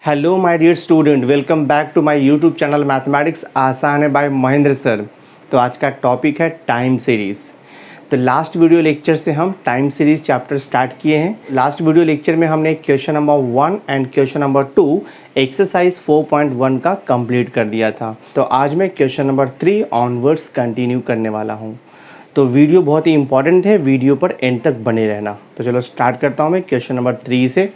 Hello my dear student, welcome back to my YouTube channel mathematics आसान है bye Mahendra sir. तो आज का टॉपिक है टाइम सीरीज़। तो लास्ट वीडियो लेक्चर से हम टाइम सीरीज़ चैप्टर स्टार्ट किए हैं। लास्ट वीडियो लेक्चर में हमने question number 1 and question number 2 exercise 4.1 का कंप्लीट कर दिया था। तो आज मैं क्वेश्चन नंबर 3 ऑनवर्ड्स कंटिन्यू करने वाला हूँ। तो वीडियो बहुत ही इंपॉर्टेंट है, वीडियो पर एंड तक बने रहना। तो चलो स्टार्ट करता हूँ मैं क्वेश्चन नंबर 3 से।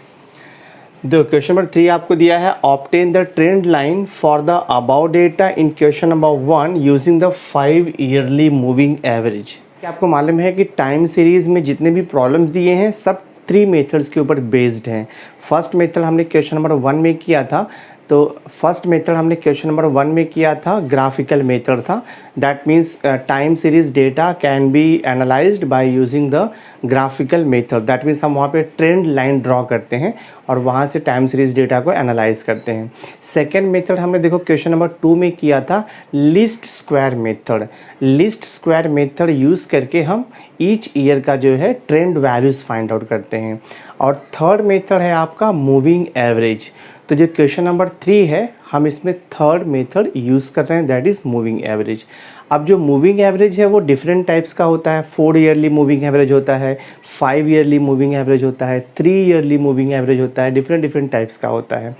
तो क्वेश्चन नंबर 3 आपको दिया है, obtain the trend line for the about data in question number 1 using the 5 yearly moving average. आपको मालूम है कि टाइम सीरीज़ में जितने भी प्रॉब्लम्स दिए हैं सब 3 मेथड्स के ऊपर बेस्ड हैं। फर्स्ट मेथड हमने क्वेश्चन नंबर 1 में किया था। तो फर्स्ट मेथड हमने क्वेश्चन नंबर 1 में किया था, ग्राफिकल मेथड था। That means time series data can be analysed bye using the graphical method. That means हम वहाँ पे ट्रेंड लाइन ड्रॉ करते हैं और वहाँ से टाइम सीरीज डेटा को एनालाइज करते हैं। सेकेंड मेथड हमने देखो क्वेश्चन नंबर 2 में किया था, list square method. List square method use करके हम ईच ईयर का जो है ट्रेंड वैल्यूज़ फाइंड आउट करते हैं। और थर्ड मेथड है आपका मूविंग एवरेज। तो जो क्वेश्चन नंबर 3 है हम इसमें थर्ड मेथड यूज़ कर रहे हैं, दैट इज़ मूविंग एवरेज। अब जो मूविंग एवरेज है वो डिफरेंट टाइप्स का होता है। 4 ईयरली मूविंग एवरेज होता है, 5 ईयरली मूविंग एवरेज होता है, 3 ईयरली मूविंग एवरेज होता है, डिफरेंट टाइप्स का होता है।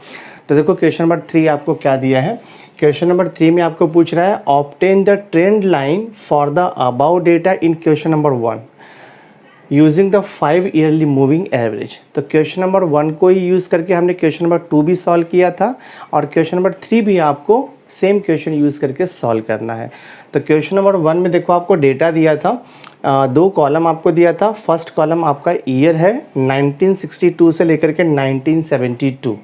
तो देखो क्वेश्चन नंबर 3 आपको क्या दिया है। क्वेश्चन नंबर 3 में आपको पूछ रहा है, obtain the trend line for the about data in question number 1 using the 5 yearly moving average. तो क्वेश्चन नंबर 1 को ही यूज़ करके हमने क्वेश्चन नंबर 2 भी सॉल्व किया था और क्वेश्चन नंबर 3 भी आपको सेम क्वेश्चन यूज़ करके सॉल्व करना है। तो क्वेश्चन नंबर 1 में देखो आपको डेटा दिया था, 2 कॉलम आपको दिया था। फर्स्ट कॉलम आपका ईयर है 1962 से लेकर के 1972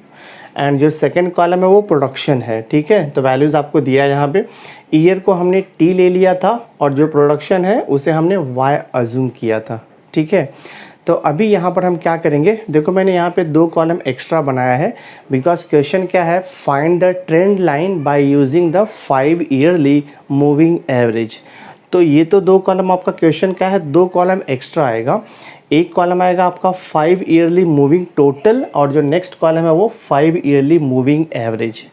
एंड जो सेकेंड कॉलम है वो प्रोडक्शन है। ठीक है, तो वैल्यूज़ आपको दिया है यहाँ पे। ईयर को हमने टी ले लिया था और जो प्रोडक्शन है उसे हमने वाई अज्यूम किया था। ठीक है, तो अभी यहाँ पर हम क्या करेंगे, देखो मैंने यहाँ पे 2 कॉलम एक्स्ट्रा बनाया है बिकॉज क्वेश्चन क्या है, find the trend line by using the 5 yearly moving average. तो ये तो 2 कॉलम आपका क्वेश्चन क्या है, 2 कॉलम एक्स्ट्रा आएगा। एक कॉलम आएगा आपका 5 ईयरली मूविंग टोटल और जो नेक्स्ट कॉलम है वो 5 ईयरली मूविंग एवरेज।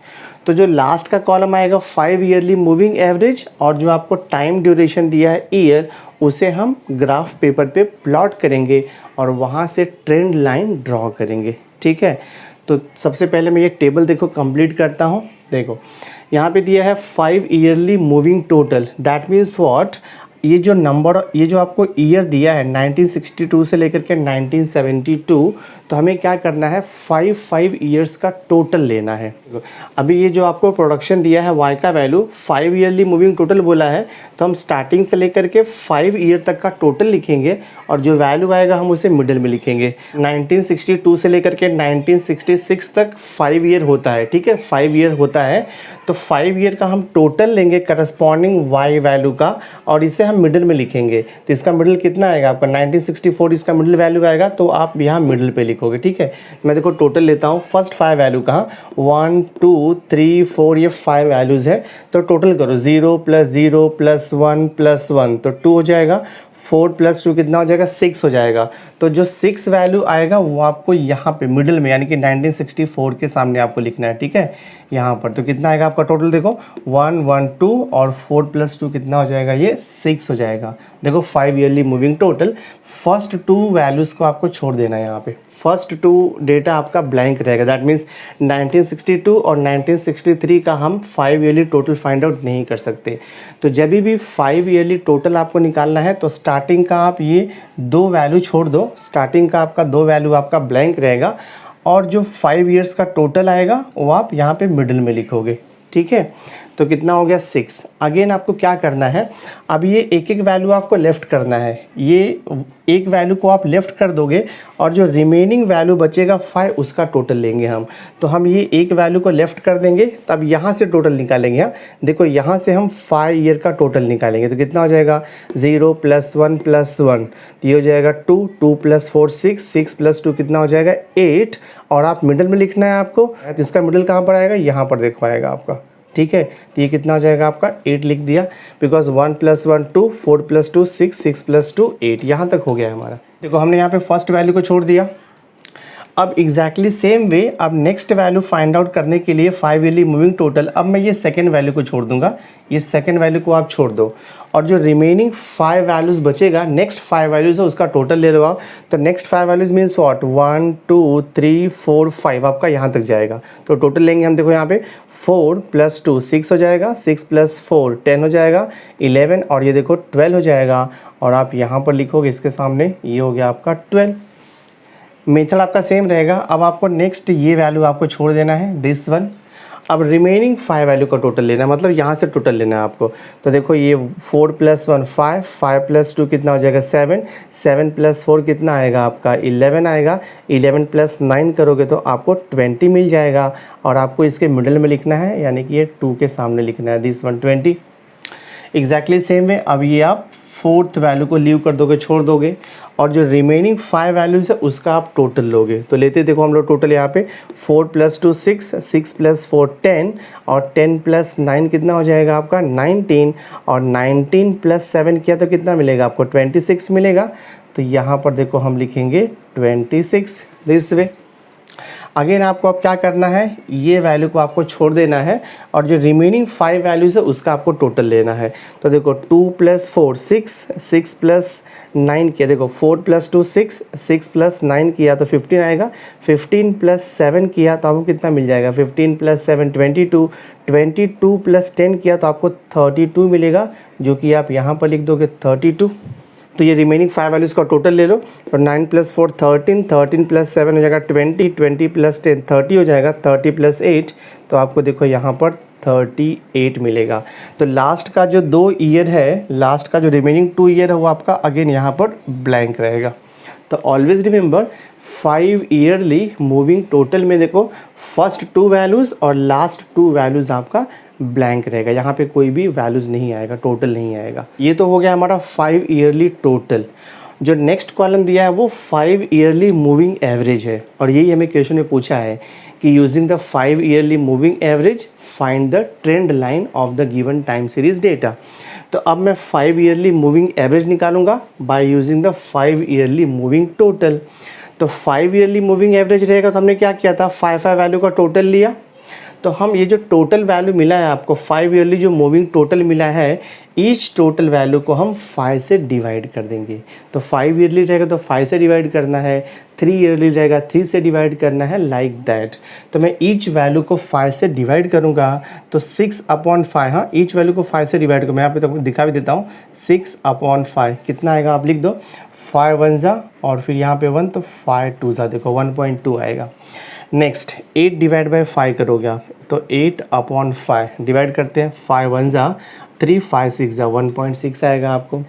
तो जो लास्ट का कॉलम आएगा 5 ईयरली मूविंग एवरेज और जो आपको टाइम ड्यूरेशन दिया है ईयर, उसे हम ग्राफ पेपर पे प्लॉट करेंगे और वहाँ से ट्रेंड लाइन ड्रॉ करेंगे। ठीक है, तो सबसे पहले मैं ये टेबल देखो कंप्लीट करता हूँ। देखो यहाँ पे दिया है 5 yearly moving total. That means what, ये जो नंबर, ये जो आपको ईयर दिया है 1962 से लेकर के 1972, तो हमें क्या करना है, 5 ईयर्स का टोटल लेना है। अभी ये जो आपको प्रोडक्शन दिया है वाई का वैल्यू 5 ईयरली मूविंग टोटल बोला है, तो हम स्टार्टिंग से लेकर के 5 ईयर तक का टोटल लिखेंगे और जो वैल्यू आएगा हम उसे मिडिल में लिखेंगे। 1962 से लेकर के 1966 तक 5 ईयर होता है। ठीक है, 5 ईयर होता है, तो 5 ईयर का हम टोटल लेंगे करस्पॉन्डिंग वाई वैल्यू का और इसे हम मिडिल में लिखेंगे। तो इसका मिडिल कितना आएगा आपका 1964, इसका मिडिल वैल्यू आएगा, तो आप यहाँ मिडिल पे लिखोगे। ठीक है, मैं देखो टोटल लेता हूँ। फर्स्ट 5 वैल्यू कहाँ, 1 2 3 4, ये 5 वैल्यूज़ है। तो टोटल करो, 0 + 0 + 1 + 1 तो 2 हो जाएगा। 4 + 2 कितना हो जाएगा, 6 हो जाएगा। तो जो 6 वैल्यू आएगा वो आपको यहाँ पे मिडिल में यानी कि 1964 के सामने आपको लिखना है। ठीक है, यहाँ पर तो कितना आएगा आपका टोटल, देखो 1 1 2 और 4 + 2 कितना हो जाएगा, ये 6 हो जाएगा। देखो 5 yearly moving total. First 2 values को आपको छोड़ देना है यहाँ पे। फर्स्ट 2 डेटा आपका ब्लैंक रहेगा। दैट मीन्स 1962 और 1963 का हम 5 ईयरली टोटल फाइंड आउट नहीं कर सकते। तो जब भी 5 ईयरली टोटल आपको निकालना है तो स्टार्टिंग का आप ये 2 वैल्यू छोड़ दो। स्टार्टिंग का आपका 2 वैल्यू आपका ब्लैंक रहेगा और जो 5 ईयर्स का टोटल आएगा वो आप यहाँ पे मिडिल में लिखोगे। ठीक है, तो कितना हो गया, 6। अगेन आपको क्या करना है, अब ये एक एक वैल्यू आपको लेफ़्ट करना है। ये एक वैल्यू को आप लेफ़्ट कर दोगे और जो रिमेनिंग वैल्यू बचेगा 5, उसका टोटल लेंगे हम। तो हम ये एक वैल्यू को लेफ़्ट कर देंगे, तब यहाँ से टोटल निकालेंगे। हाँ देखो, यहाँ से हम 5 ईयर का टोटल निकालेंगे तो कितना हो जाएगा, 0 + 1 + 1, ये हो जाएगा 2 2 + 4 6 6 + 2 कितना हो जाएगा, 8। और आप मिडिल में लिखना है आपको, तो इसका मिडिल कहाँ पर आएगा, यहाँ पर देखो आएगा आपका। ठीक है, तो ये कितना हो जाएगा आपका, 8 लिख दिया बिकॉज 1 + 1 2, 4 + 2 6, 6 + 2 8, यहाँ तक हो गया हमारा। देखो हमने यहाँ पे फर्स्ट वैल्यू को छोड़ दिया। अब एग्जैक्टली सेम वे अब नेक्स्ट वैल्यू फाइंड आउट करने के लिए 5 ईयरली मूविंग टोटल, अब मैं ये सेकंड वैल्यू को छोड़ दूंगा, ये सेकंड वैल्यू को आप छोड़ दो और जो रिमेनिंग 5 वैल्यूज़ बचेगा, नेक्स्ट 5 वैल्यूज़ है उसका टोटल ले लो आप। तो नेक्स्ट 5 वैल्यूज़ मीन्स व्हाट, 1 2 3 4 5 आपका यहाँ तक जाएगा। तो टोटल लेंगे हम, देखो यहाँ पे 4 + 2 6 हो जाएगा, 6 + 4 10 हो जाएगा, 11 और ये देखो 12 हो जाएगा। और आप यहाँ पर लिखोगे इसके सामने, ये हो गया आपका 12। मेथड आपका सेम रहेगा। अब आपको नेक्स्ट ये वैल्यू आपको छोड़ देना है, दिस वन। अब रिमेनिंग 5 वैल्यू का टोटल लेना है, मतलब यहाँ से टोटल लेना है आपको। तो देखो ये 4 + 1 5, 5 + 2 कितना हो जाएगा 7, 7 + 4 कितना आएगा आपका 11 आएगा, 11 + 9 करोगे तो आपको 20 मिल जाएगा। और आपको इसके मिडल में लिखना है, यानी कि ये 2 के सामने लिखना है, this one 20। Exactly same way अब ये आप 4th वैल्यू को लीव कर दोगे, छोड़ दोगे और जो रिमेनिंग 5 वैल्यूज़ है उसका आप टोटल लोगे। तो लेते देखो हम लोग टोटल यहाँ पे 4 + 2 6, 6 + 4 10 और 10 + 9 कितना हो जाएगा आपका 19 और 19 + 7 किया तो कितना मिलेगा आपको 26 मिलेगा। तो यहाँ पर देखो हम लिखेंगे 26 दिस वे। अगेन आपको अब क्या करना है, ये वैल्यू को आपको छोड़ देना है और जो रिमेनिंग 5 वैल्यूज़ है उसका आपको टोटल लेना है। तो देखो 2 + 4 6, 6 + 9 किया, देखो 4 + 2 6, 6 + 9 किया तो 15 आएगा, 15 + 7 किया तो आपको कितना मिल जाएगा 15 + 7 22, 22 + 10 किया तो आपको 32 मिलेगा, जो कि आप यहाँ पर लिख दोगे 32। तो ये रिमेनिंग 5 वैल्यूज़ का टोटल ले लो। तो 9 + 4 13, 13 + 7 हो जाएगा 20, 20 + 10 30 हो जाएगा, 30 + 8 तो आपको देखो यहाँ पर 38 मिलेगा। तो लास्ट का जो 2 ईयर है, लास्ट का जो रिमेनिंग 2 ईयर है वो आपका अगेन यहाँ पर ब्लैंक रहेगा। तो always remember 5 yearly moving total में देखो फर्स्ट 2 वैल्यूज़ और लास्ट 2 वैल्यूज़ आपका ब्लैंक रहेगा, यहाँ पे कोई भी वैल्यूज़ नहीं आएगा, टोटल नहीं आएगा। ये तो हो गया हमारा 5 ईयरली टोटल। जो नेक्स्ट कॉलम दिया है वो 5 ईयरली मूविंग एवरेज है और यही हमें क्वेश्चन में पूछा है कि using the 5 yearly moving average find the trend line of the given time series data. तो अब मैं 5 ईयरली मूविंग एवरेज निकालूंगा bye using the 5 yearly moving total. तो 5 ईयरली मूविंग एवरेज रहेगा तो हमने क्या किया था, 5 वैल्यू का टोटल लिया। तो हम ये जो टोटल वैल्यू मिला है आपको 5 ईयरली जो मूविंग टोटल मिला है, ईच टोटल वैल्यू को हम 5 से डिवाइड कर देंगे। तो 5 ईयरली रहेगा तो 5 से डिवाइड करना है, 3 ईयरली रहेगा 3 से डिवाइड करना है, लाइक दैट। तो मैं ईच वैल्यू को 5 से डिवाइड करूँगा तो 6/5, हाँ ईच वैल्यू को 5 से डिवाइड करूँ, मैं यहाँ पे तो दिखा भी देता हूँ, 6/5 कितना आएगा आप लिख दो, 5 1 ज़ा और फिर यहाँ पे 1 तो 5 2 ज़ा, देखो 1.2 आएगा। नेक्स्ट 8 / 5 करोगे आप तो 8/5 डिवाइड करते हैं, 5 1 ज़ा 3, 5 6 ज़ा 1.6 आएगा आपको।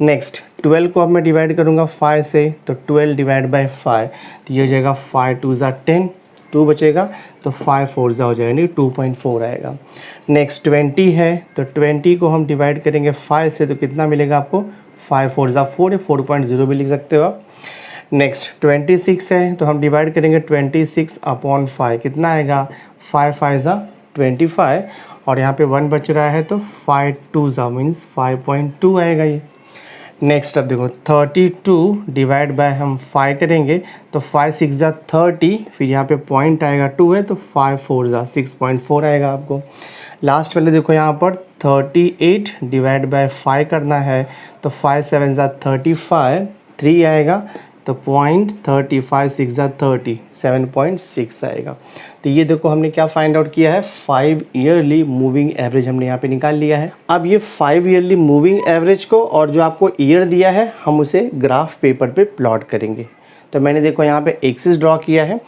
नेक्स्ट 12 को अब मैं डिवाइड करूँगा 5 से तो 12 / 5 तो ये हो जाएगा 5 2 ज़ा 10, 2 बचेगा तो 5 4 ज़ा हो जाएगा, नहीं 2.4 आएगा। नेक्स्ट 20 है तो 20 को हम डिवाइड करेंगे 5 से तो कितना मिलेगा आपको, 5 4 ज़ा 4 है, 4.0 भी लिख सकते हो आप। नेक्स्ट 26 है तो हम डिवाइड करेंगे 26/5 कितना आएगा, 5 5 ज़ा 25 और यहाँ पे 1 बच रहा है तो 5 2 ज़ा मीन्स 5.2 आएगा ये। नेक्स्ट अब देखो 32 डिवाइड बाय हम 5 करेंगे तो 5 6 ज़ा 30, फिर यहाँ पे पॉइंट आएगा 2 है तो 5 4 ज़ा 6.4 आएगा आपको। लास्ट वाले देखो यहाँ पर 38 डिवाइड बाय 5 करना है तो 5 7 ज़ा 35, 3 आएगा तो 0.35 6 ज़ा 30, 7.6 आएगा। तो ये देखो हमने क्या फाइंड आउट किया है, 5 ईयरली मूविंग एवरेज हमने यहाँ पे निकाल लिया है। अब ये 5 ईयरली मूविंग एवरेज को और जो आपको ईयर दिया है हम उसे ग्राफ पेपर पे प्लॉट करेंगे। तो मैंने देखो यहाँ पे एक्सिस ड्रॉ किया है,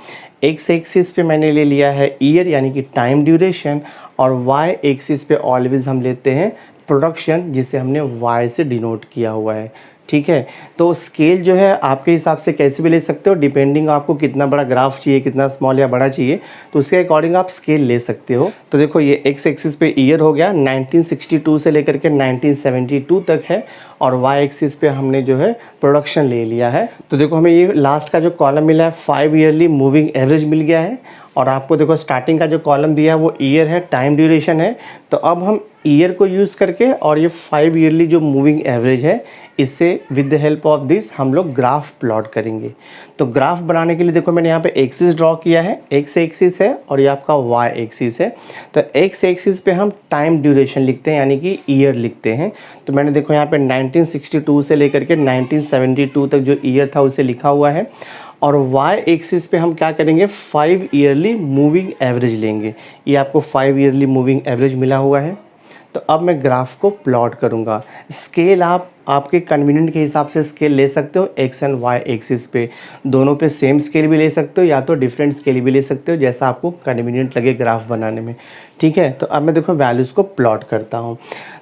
एक्स एक्सिस पे मैंने ले लिया है ईयर यानी कि टाइम ड्यूरेशन और वाई एक्सिस पे ऑलवेज हम लेते हैं प्रोडक्शन, जिसे हमने वाई से डिनोट किया हुआ है। ठीक है, तो स्केल जो है आपके हिसाब से कैसे भी ले सकते हो, डिपेंडिंग आपको कितना बड़ा ग्राफ चाहिए, कितना स्मॉल या बड़ा चाहिए तो उसके अकॉर्डिंग आप स्केल ले सकते हो। तो देखो ये एक्स एक्सिस पे ईयर हो गया 1962 से लेकर के 1972 तक है और वाई एक्सिस पे हमने जो है प्रोडक्शन ले लिया है। तो देखो हमें ये लास्ट का जो कॉलम मिला है 5 ईयरली मूविंग एवरेज मिल गया है और आपको देखो स्टार्टिंग का जो कॉलम दिया है वो ईयर है, टाइम ड्यूरेशन है। तो अब हम ईयर को यूज़ करके और ये 5 ईयरली जो मूविंग एवरेज है इससे with the help of this हम लोग ग्राफ प्लॉट करेंगे। तो ग्राफ बनाने के लिए देखो मैंने यहाँ पे एक्सिस ड्रॉ किया है, एक्स एक्सिस है और ये आपका वाई एक्सिस है। तो एक्स एक्सिस पे हम टाइम ड्यूरेशन लिखते हैं यानी कि ईयर लिखते हैं। तो मैंने देखो यहाँ पे 1962 से लेकर के 1972 तक जो ईयर था उसे लिखा हुआ है। और वाई एक्सिस पे हम क्या करेंगे, 5 ईयरली मूविंग एवरेज लेंगे। ये आपको 5 ईयरली मूविंग एवरेज मिला हुआ है। तो अब मैं ग्राफ को प्लॉट करूँगा। स्केल आप आपके कन्वीनियंट के हिसाब से स्केल ले सकते हो, एक्स एंड वाई एक्सिस पे। दोनों पे सेम स्केल भी ले सकते हो या तो डिफरेंट स्केल भी ले सकते हो, जैसा आपको कन्वीनियंट लगे ग्राफ बनाने में। ठीक है, तो अब मैं देखो वैल्यूज़ को प्लॉट करता हूँ।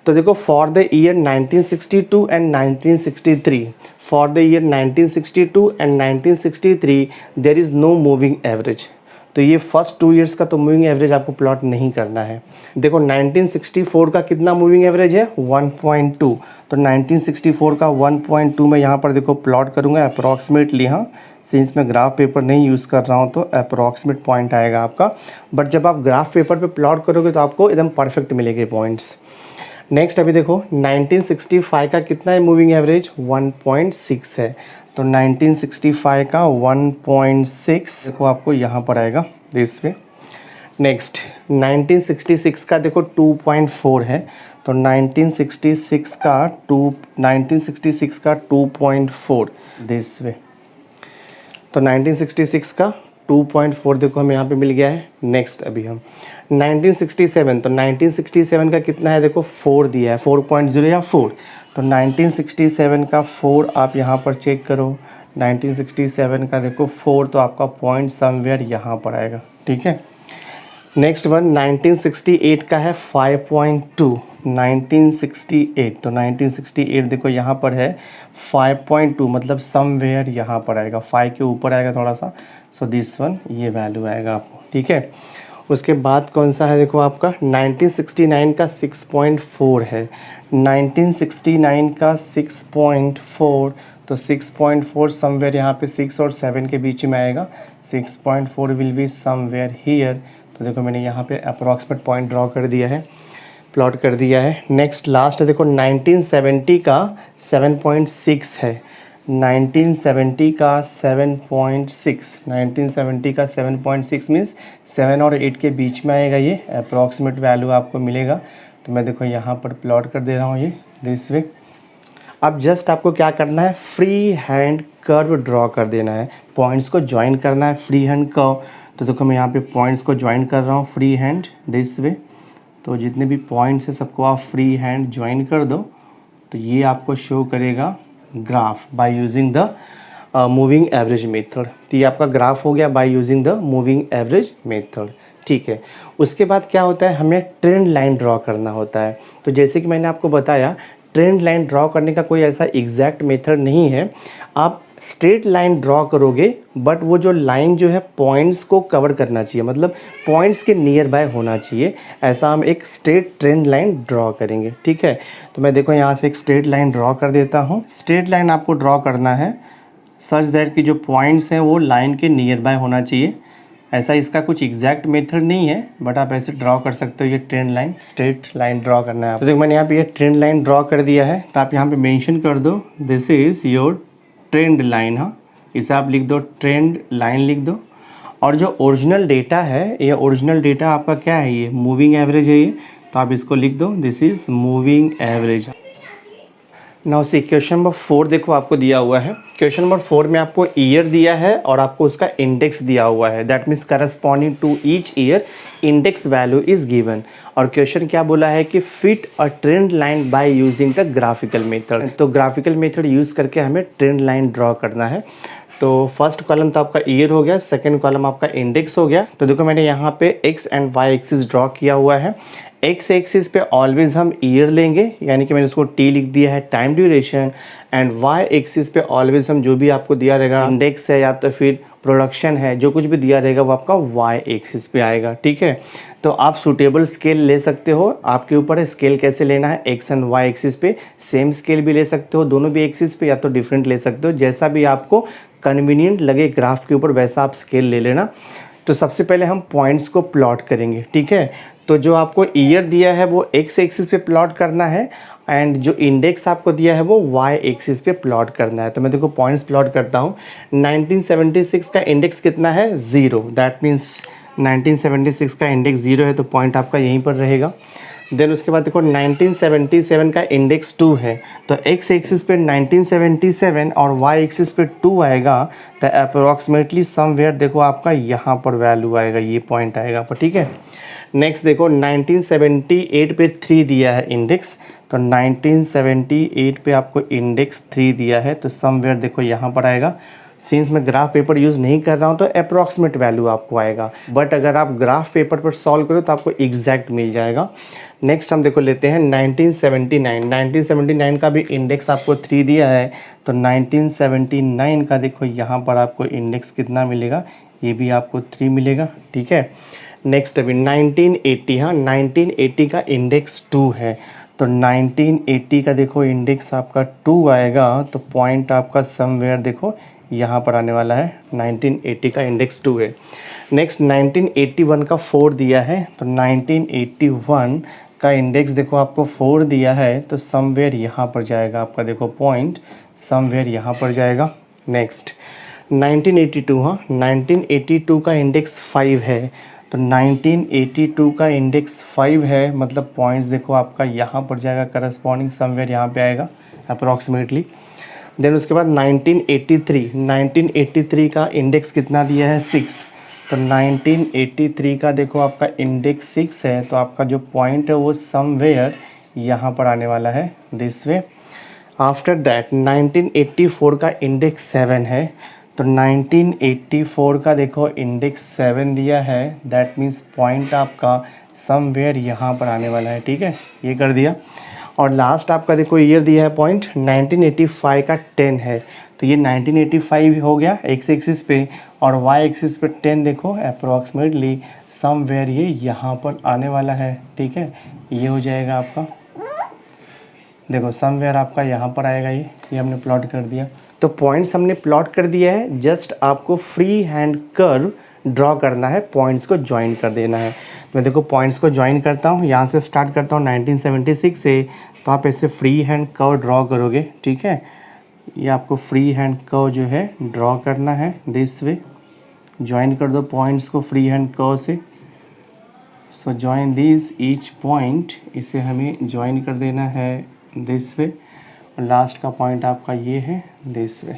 तो देखो for the year 1962 and 1963, for the year 1962 and 1963 there is no moving average. तो ये फर्स्ट 2 ईयर्स का तो मूविंग एवरेज आपको प्लॉट नहीं करना है। देखो 1964 का कितना मूविंग एवरेज है, 1.2। तो 1964 का 1.2 मैं यहाँ पर देखो प्लॉट करूँगा अप्रॉक्सीमेटली। हाँ, सिंस मैं ग्राफ पेपर नहीं यूज़ कर रहा हूँ तो अप्रॉक्सीमेट पॉइंट आएगा आपका। बट जब आप ग्राफ पेपर पे प्लॉट करोगे तो आपको एकदम परफेक्ट मिलेंगे पॉइंट्स। नेक्स्ट अभी देखो 1965 का कितना है मूविंग एवरेज, 1.6 है। तो 1965 का 1.6 देखो आपको यहाँ पर आएगा दिस वे। नेक्स्ट 1966 का देखो 2.4 है। तो 1966 का 2.4 दिस वे। तो 1966 का 2.4 देखो हमें यहाँ पे मिल गया है। नेक्स्ट अभी हम 1967, तो 1967 का कितना है देखो 4 दिया है, 4.0 या 4। तो 1967 का 4 आप यहाँ पर चेक करो। 1967 का देखो 4, तो आपका पॉइंट समवेयर यहाँ पर आएगा। ठीक है, नेक्स्ट वन 1968 का है 5.2। 1968, तो 1968 देखो यहाँ पर है 5.2, मतलब समवेयर यहाँ पर आएगा, 5 के ऊपर आएगा थोड़ा सा। सो दिस वन ये वैल्यू आएगा आपको। ठीक है, उसके बाद कौन सा है देखो आपका 1969 का 6.4 है। 1969 का 6.4, तो 6.4 समवेयर यहाँ पे 6 और 7 के बीच में आएगा। 6.4 विल बी समवेयर हियर। तो देखो मैंने यहाँ पे अप्रॉक्सीमेट पॉइंट ड्रॉ कर दिया है, प्लॉट कर दिया है। नेक्स्ट लास्ट देखो 1970 का 7.6 है। 1970 का 7.6, 1970 का 7.6 मीन्स 7 और 8 के बीच में आएगा। ये अप्रॉक्सीमेट वैल्यू आपको मिलेगा। तो मैं देखो यहाँ पर प्लॉट कर दे रहा हूँ ये दिस वे। अब जस्ट आपको क्या करना है, फ्री हैंड कर्व ड्रॉ कर देना है, पॉइंट्स को ज्वाइन करना है फ्री हैंड कर्व। तो देखो मैं यहाँ पे पॉइंट्स को ज्वाइन कर रहा हूँ फ्री हैंड दिस वे। तो जितने भी पॉइंट्स हैं सबको आप फ्री हैंड ज्वाइन कर दो। तो ये आपको शो करेगा graph bye using the moving average method. तो ये आपका ग्राफ हो गया bye using the moving average method. ठीक है, उसके बाद क्या होता है, हमें ट्रेंड लाइन ड्रॉ करना होता है। तो जैसे कि मैंने आपको बताया, ट्रेंड लाइन ड्रॉ करने का कोई ऐसा एग्जैक्ट मेथड नहीं है। आप स्ट्रेट लाइन ड्रॉ करोगे बट वो जो लाइन जो है पॉइंट्स को कवर करना चाहिए, मतलब पॉइंट्स के नियर बाय होना चाहिए। ऐसा हम एक स्ट्रेट ट्रेंड लाइन ड्रॉ करेंगे। ठीक है, तो मैं देखो यहाँ से एक स्ट्रेट लाइन ड्रॉ कर देता हूँ। स्ट्रेट लाइन आपको ड्रॉ करना है सच दैट कि जो पॉइंट्स हैं वो लाइन के नियर बाय होना चाहिए। ऐसा इसका कुछ एग्जैक्ट मेथड नहीं है बट आप ऐसे ड्रॉ कर सकते हो। ये trend line, straight line draw करना है। तो देखो मैंने यहाँ पे ये ट्रेंड लाइन ड्रॉ कर दिया है। तो आप यहाँ पे मेंशन कर दो this is your trend line. हाँ, इसे आप लिख दो, ट्रेंड लाइन लिख दो। और जो ओरिजिनल डेटा है, ये ओरिजिनल डेटा आपका क्या है, ये मूविंग एवरेज है ये। तो आप इसको लिख दो this is moving average. Now see question number 4 देखो आपको दिया हुआ है। क्वेश्चन नंबर 4 में आपको ईयर दिया है और आपको उसका इंडेक्स दिया हुआ है। That means corresponding to each year index value is given. और क्वेश्चन क्या बोला है कि fit a trend line by using the graphical method. तो ग्राफिकल मेथड यूज़ करके हमें ट्रेंड लाइन ड्रॉ करना है। तो फर्स्ट कॉलम तो आपका ईयर हो गया, सेकंड कॉलम आपका इंडेक्स हो गया। तो देखो मैंने यहाँ पे x and y axis draw किया हुआ है। एक्स एक्सिस पे ऑलवेज हम ईयर लेंगे, यानी कि मैंने उसको टी लिख दिया है, time duration. And y axis पे ऑलवेज हम जो भी आपको दिया रहेगा, इंडेक्स है या तो फिर प्रोडक्शन है, जो कुछ भी दिया रहेगा वो आपका वाई एक्सिस पे आएगा। ठीक है, तो आप सूटेबल स्केल ले सकते हो, आपके ऊपर है स्केल कैसे लेना है। एक्स एंड वाई एक्सिस पे सेम स्केल भी ले सकते हो, दोनों भी एक्सिस पे, या तो डिफरेंट ले सकते हो। जैसा भी आपको कन्वीनियंट लगे ग्राफ के ऊपर वैसा आप स्केल ले लेना। तो सबसे पहले हम पॉइंट्स को प्लॉट करेंगे, ठीक है। तो जो आपको ईयर दिया है वो एक्स एक्सिस पे प्लॉट करना है एंड जो इंडेक्स आपको दिया है वो वाई एक्सिस पे प्लॉट करना है। तो मैं देखो पॉइंट्स प्लॉट करता हूँ। 1976 का इंडेक्स कितना है? 0। दैट मीन्स 1976 का इंडेक्स 0 है तो पॉइंट आपका यहीं पर रहेगा। देन उसके बाद देखो 1977 का इंडेक्स 2 है तो एक्स एक्सिस पे 1977 और वाई एक्सिस पे 2 आएगा तो अप्रोक्सीमेटली समवेयर देखो आपका यहाँ पर वैल्यू आएगा, ये पॉइंट आएगा पर, ठीक है। नेक्स्ट देखो 1978 पे 3 दिया है इंडेक्स, तो 1978 पे आपको इंडेक्स 3 दिया है तो समवेयर देखो यहाँ पर आएगा। सिंस मैं ग्राफ पेपर यूज़ नहीं कर रहा हूँ तो अप्रॉक्सीमेट वैल्यू आपको आएगा, बट अगर आप ग्राफ पेपर पर सॉल्व करो तो आपको एग्जैक्ट मिल जाएगा। नेक्स्ट हम देखो लेते हैं 1979 का भी इंडेक्स आपको 3 दिया है तो 1979 का देखो यहाँ पर आपको इंडेक्स कितना मिलेगा? ये भी आपको 3 मिलेगा, ठीक है। नेक्स्ट अभी 1980, हाँ 1980 का इंडेक्स 2 है तो 1980 का देखो इंडेक्स आपका 2 आएगा तो पॉइंट आपका समवेयर देखो यहाँ पर आने वाला है। 1980 का इंडेक्स 2 है। नेक्स्ट 1981 का 4 दिया है तो 1981 का इंडेक्स देखो आपको 4 दिया है तो समवेयर यहाँ पर जाएगा आपका देखो पॉइंट, समवेयर यहाँ पर जाएगा। नेक्स्ट 1982, हाँ 1982 का इंडेक्स 5 है तो 1982 का इंडेक्स 5 है मतलब पॉइंट्स देखो आपका यहाँ पर जाएगा करस्पॉन्डिंग समवेयर यहाँ पे आएगा अप्रॉक्सीमेटली। देन उसके बाद 1983 का इंडेक्स कितना दिया है? 6, तो 1983 का देखो आपका इंडेक्स 6 है तो आपका जो पॉइंट है वो समवेयर यहाँ पर आने वाला है दिस वे। आफ्टर दैट 1984 का इंडेक्स 7 है तो 1984 का देखो इंडेक्स 7 दिया है, दैट मीन्स पॉइंट आपका समवेयर यहाँ पर आने वाला है, ठीक है, ये कर दिया। और लास्ट आपका देखो ईयर दिया है पॉइंट 1985 का 10 है तो ये 1985 हो गया एक्स एक्सिस पे और वाई एक्सिस पे 10 देखो अप्रॉक्सीमेटली समवेयर ये यहाँ पर आने वाला है, ठीक है, ये हो जाएगा आपका देखो समवेयर आपका यहाँ पर आएगा, ये हमने प्लॉट कर दिया। तो पॉइंट्स हमने प्लॉट कर दिया है, जस्ट आपको फ्री हैंड कर्व ड्रॉ करना है, पॉइंट्स को ज्वाइन कर देना है। मैं देखो पॉइंट्स को ज्वाइन करता हूँ, यहाँ से स्टार्ट करता हूँ 1976 से, तो आप ऐसे फ्री हैंड कर्व ड्रॉ करोगे, ठीक है। ये आपको फ्री हैंड कर्व जो है ड्रॉ करना है दिस वे, ज्वाइन कर दो पॉइंट्स को फ्री हैंड कर्व से। सो ज्वाइन दिस ईच पॉइंट, इसे हमें ज्वाइन कर देना है दिस वे और लास्ट का पॉइंट आपका ये है दिस वे।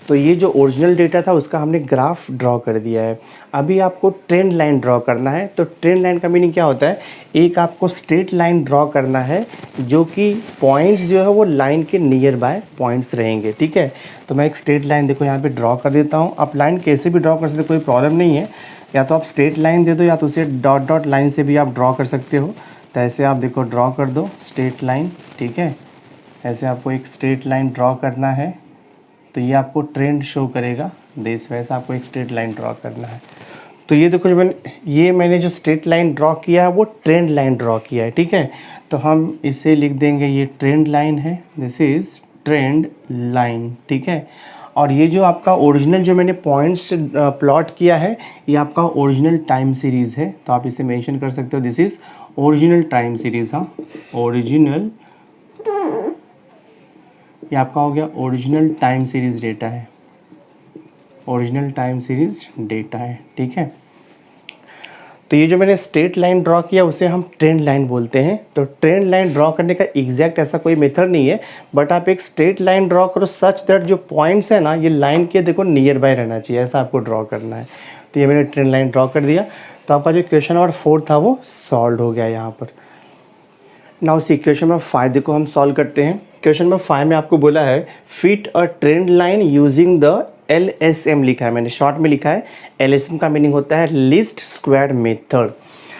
तो ये जो ओरिजिनल डेटा था उसका हमने ग्राफ ड्रॉ कर दिया है। अभी आपको ट्रेंड लाइन ड्रॉ करना है। तो ट्रेंड लाइन का मीनिंग क्या होता है? एक आपको स्ट्रेट लाइन ड्रॉ करना है जो कि पॉइंट्स जो है वो लाइन के नियर बाय पॉइंट्स रहेंगे, ठीक है। तो मैं एक स्ट्रेट लाइन देखो यहाँ पे ड्रॉ कर देता हूँ। आप लाइन कैसे भी ड्रॉ कर सकते हो, कोई प्रॉब्लम नहीं है। या तो आप स्ट्रेट लाइन दे दो या तो उसे डॉट डॉट लाइन से भी आप ड्रॉ कर सकते हो। तो ऐसे आप देखो ड्रॉ कर दो स्ट्रेट लाइन, ठीक है। ऐसे आपको एक स्ट्रेट लाइन ड्रॉ करना है तो ये आपको ट्रेंड शो करेगा दिस वैसे आपको एक स्ट्रेट लाइन ड्रॉ करना है। तो ये देखो जो मैंने जो स्ट्रेट लाइन ड्रॉ किया है वो ट्रेंड लाइन ड्रॉ किया है, ठीक है। तो हम इसे लिख देंगे ये ट्रेंड लाइन है, दिस इज़ ट्रेंड लाइन, ठीक है। और ये जो आपका ओरिजिनल जो मैंने पॉइंट्स प्लॉट किया है ये आपका ओरिजिनल टाइम सीरीज़ है, तो आप इसे मेंशन कर सकते हो, this is original time series. हाँ ओरिजिनल, ये आपका हो गया ओरिजिनल टाइम सीरीज़ डेटा है, ओरिजिनल टाइम सीरीज़ डेटा है, ठीक है। तो ये जो मैंने स्ट्रेट लाइन ड्रॉ किया उसे हम ट्रेंड लाइन बोलते हैं। तो ट्रेंड लाइन ड्रॉ करने का एग्जैक्ट ऐसा कोई मेथड नहीं है, बट आप एक स्ट्रेट लाइन ड्रॉ करो सच दैट जो पॉइंट्स है ना ये लाइन के देखो नियर बाय रहना चाहिए, ऐसा आपको ड्रॉ करना है। तो ये मैंने ट्रेंड लाइन ड्रॉ कर दिया। तो आपका जो क्वेश्चन नंबर 4 था वो सॉल्व हो गया यहाँ पर। नाउ सी क्वेश्चन नंबर 5 को हम सॉल्व करते हैं। क्वेश्चन नंबर 5 में आपको बोला है fit a trend line using the LSM लिखा है, मैंने शॉर्ट में लिखा है। LSM का मीनिंग होता है लीस्ट स्क्वायर मेथड।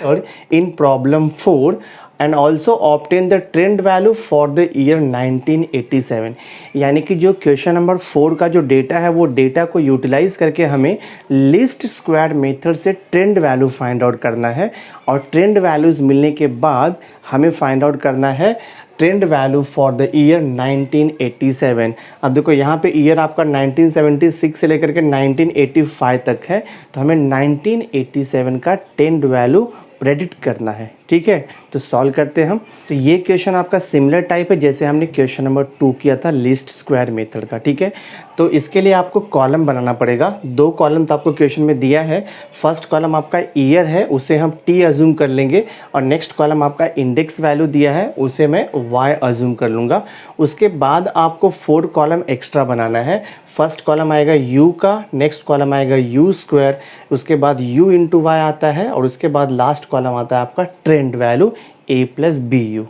और in problem 4 and also obtain the trend value for the year 1987। यानी कि जो क्वेश्चन नंबर 4 का जो डेटा है वो डेटा को यूटिलाइज करके हमें लीस्ट स्क्वायर मेथड से ट्रेंड वैल्यू फाइंड आउट करना है, और ट्रेंड वैल्यूज़ मिलने के बाद हमें फाइंड आउट करना है trend value for the year 1987। अब देखो यहाँ पे ईयर आपका 1976 से लेकर के 1985 तक है, तो हमें 1987 का ट्रेंड वैल्यू प्रेडिक्ट करना है। ठीक है, तो सॉल्व करते हैं हम। तो ये क्वेश्चन आपका सिमिलर टाइप है जैसे हमने क्वेश्चन नंबर 2 किया था लीस्ट स्क्वायर मेथड का। ठीक है, तो इसके लिए आपको कॉलम बनाना पड़ेगा। 2 कॉलम तो आपको क्वेश्चन में दिया है। फर्स्ट कॉलम आपका ईयर है, उसे हम टी अज्यूम कर लेंगे, और नेक्स्ट कॉलम आपका इंडेक्स वैल्यू दिया है, उसे मैं वाई अज्यूम कर लूँगा। उसके बाद आपको 4 कॉलम एक्स्ट्रा बनाना है। फर्स्ट कॉलम आएगा u का, नेक्स्ट कॉलम आएगा u स्क्वायर, उसके बाद u इंटू वाई आता है, और उसके बाद लास्ट कॉलम आता है आपका trend value a plus B you.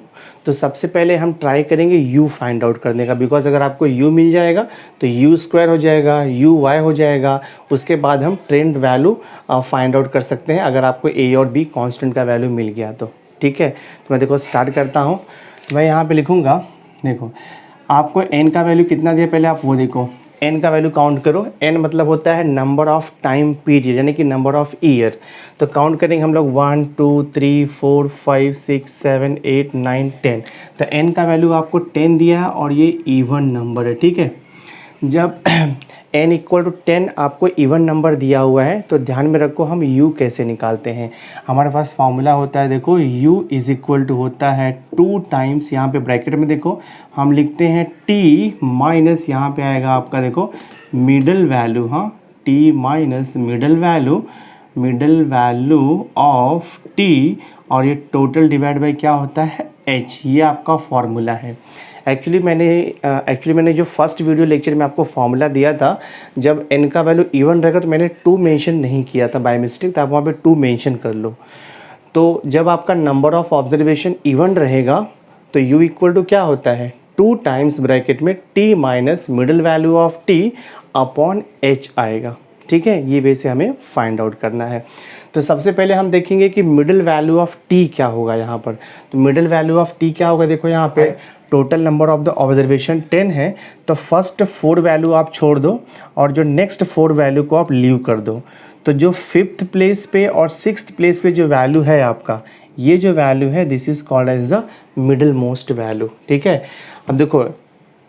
तो सबसे पहले हम ट्राई करेंगे u फाइंड आउट करने का, बिकॉज अगर आपको u मिल जाएगा तो u स्क्वायर हो जाएगा, u y हो जाएगा। उसके बाद हम ट्रेंड वैल्यू फाइंड आउट कर सकते हैं अगर आपको a और b कांस्टेंट का वैल्यू मिल गया तो। ठीक है, तो मैं देखो स्टार्ट करता हूँ। तो मैं यहाँ पे लिखूँगा, देखो आपको n का वैल्यू कितना दिया पहले आप वो देखो। n का वैल्यू काउंट करो। n मतलब होता है नंबर ऑफ टाइम पीरियड, यानी कि नंबर ऑफ ईयर। तो काउंट करेंगे हम लोग 1 2 3 4 5 6 7 8 9 10। तो n का वैल्यू आपको 10 दिया है और ये इवन नंबर है। ठीक है, जब n इक्वल टू 10 आपको इवन नंबर दिया हुआ है तो ध्यान में रखो हम u कैसे निकालते हैं। हमारे पास फॉर्मूला होता है, देखो u इज़ इक्वल टू होता है 2 टाइम्स, यहाँ पे ब्रैकेट में देखो हम लिखते हैं t माइनस, यहाँ पे आएगा आपका देखो मिडल वैल्यू, हाँ t minus middle value of t, और ये टोटल डिवाइड बाई क्या होता है h। ये आपका फॉर्मूला है। एक्चुअली मैंने जो फर्स्ट वीडियो लेक्चर में आपको फॉर्मूला दिया था, जब n का वैल्यू इवन रहेगा तो मैंने 2 मेंशन नहीं किया था बाय मिस्टेक, तो आप वहाँ पे 2 मेंशन कर लो। तो जब आपका नंबर ऑफ ऑब्जर्वेशन इवन रहेगा तो u इक्वल टू क्या होता है 2 टाइम्स ब्रैकेट में t minus middle value of t upon h आएगा। ठीक है, ये वे से हमें फाइंड आउट करना है। तो सबसे पहले हम देखेंगे कि मिडल वैल्यू ऑफ t क्या होगा यहाँ पर। तो मिडल वैल्यू ऑफ t क्या होगा, देखो यहाँ पे total number of the observation 10 है, तो फर्स्ट 4 वैल्यू आप छोड़ दो और जो नेक्स्ट 4 वैल्यू को आप लीव कर दो। तो जो 5th प्लेस पे और 6th प्लेस पे जो वैल्यू है आपका, ये जो वैल्यू है this is called as the middle most value. ठीक है, अब देखो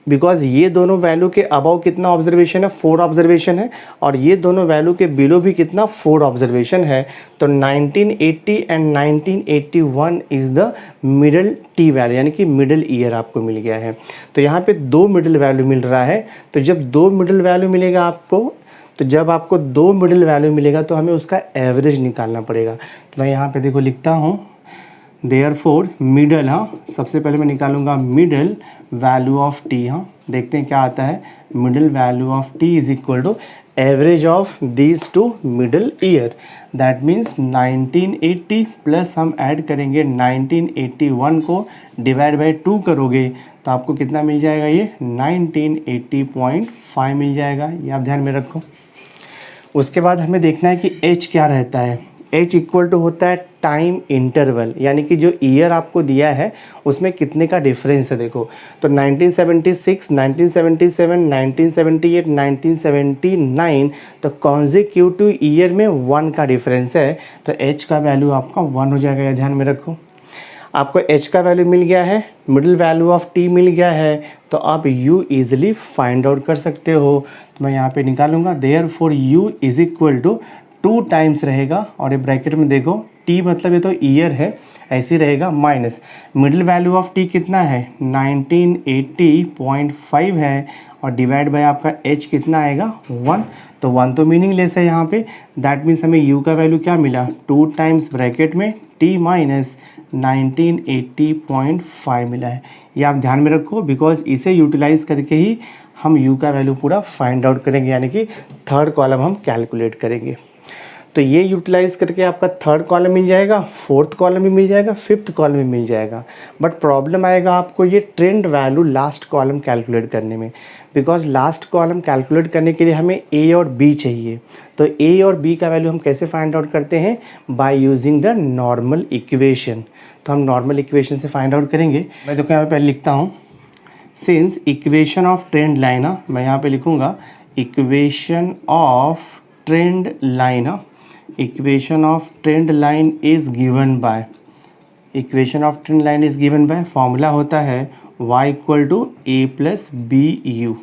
बिकॉज ये दोनों वैल्यू के अबव कितना ऑब्जर्वेशन है 4 ऑब्जर्वेशन है, और ये दोनों वैल्यू के बिलो भी कितना 4 ऑब्जर्वेशन है। तो 1980 and 1981 is the middle T value, यानी कि मिडल ईयर आपको मिल गया है। तो यहाँ पे 2 मिडल वैल्यू मिल रहा है। तो जब 2 मिडल वैल्यू मिलेगा आपको, तो जब आपको 2 मिडल वैल्यू मिलेगा तो हमें उसका एवरेज निकालना पड़ेगा। तो मैं यहाँ पे देखो लिखता हूँ देयरफॉर मिडल, हाँ सबसे पहले मैं निकालूंगा मिडल वैल्यू ऑफ टी। हाँ देखते हैं क्या आता है। Middle value of T is equal to average of these 2 middle year, that means 1980 plus हम ऐड करेंगे 1981 को डिवाइड बाई 2 करोगे तो आपको कितना मिल जाएगा, ये 1980.5 मिल जाएगा। ये आप ध्यान में रखो। उसके बाद हमें देखना है कि एच क्या रहता है। एच इक्वल टू होता है टाइम इंटरवल, यानी कि जो ईयर आपको दिया है उसमें कितने का डिफरेंस है। देखो तो 1976, 1977, 1978, 1979, तो कॉन्जिक्यूटिव ईयर में 1 का डिफरेंस है, तो एच का वैल्यू आपका 1 हो जाएगा। ध्यान में रखो, आपको एच का वैल्यू मिल गया है, मिडिल वैल्यू ऑफ टी मिल गया है, तो आप यू ईजिली फाइंड आउट कर सकते हो। तो मैं यहाँ पे निकालूंगा therefore U is equal to 2 times रहेगा, और ये ब्रैकेट में देखो टी मतलब ये तो ईयर है, ऐसे रहेगा, minus middle value of T कितना है 1980.5 है, और डिवाइड बाय आपका एच कितना आएगा 1, तो 1 तो मीनिंगलेस है यहाँ पे। दैट मीन्स हमें यू का वैल्यू क्या मिला 2 टाइम्स ब्रैकेट में टी माइनस 1980.5 मिला है। ये आप ध्यान में रखो, बिकॉज इसे यूटिलाइज करके ही हम यू का वैल्यू पूरा फाइंड आउट करेंगे, यानी कि थर्ड कॉलम हम कैलकुलेट करेंगे। तो ये यूटिलाइज़ करके आपका थर्ड कॉलम मिल जाएगा, फोर्थ कॉलम भी मिल जाएगा, फिफ्थ कॉलम भी मिल जाएगा। बट प्रॉब्लम आएगा आपको ये trend value last column calculate करने में, बिकॉज लास्ट कॉलम कैलकुलेट करने के लिए हमें ए और बी चाहिए। तो ए और बी का वैल्यू हम कैसे फाइंड आउट करते हैं? By using the normal equation. तो हम नॉर्मल इक्वेशन से फाइंड आउट करेंगे। मैं देखो यहाँ पे पहले लिखता हूँ, since equation of trend line, मैं यहाँ पे लिखूँगा equation of trend line, equation of trend line is given by, equation of trend line is given by, formula होता है y equal to A plus B U.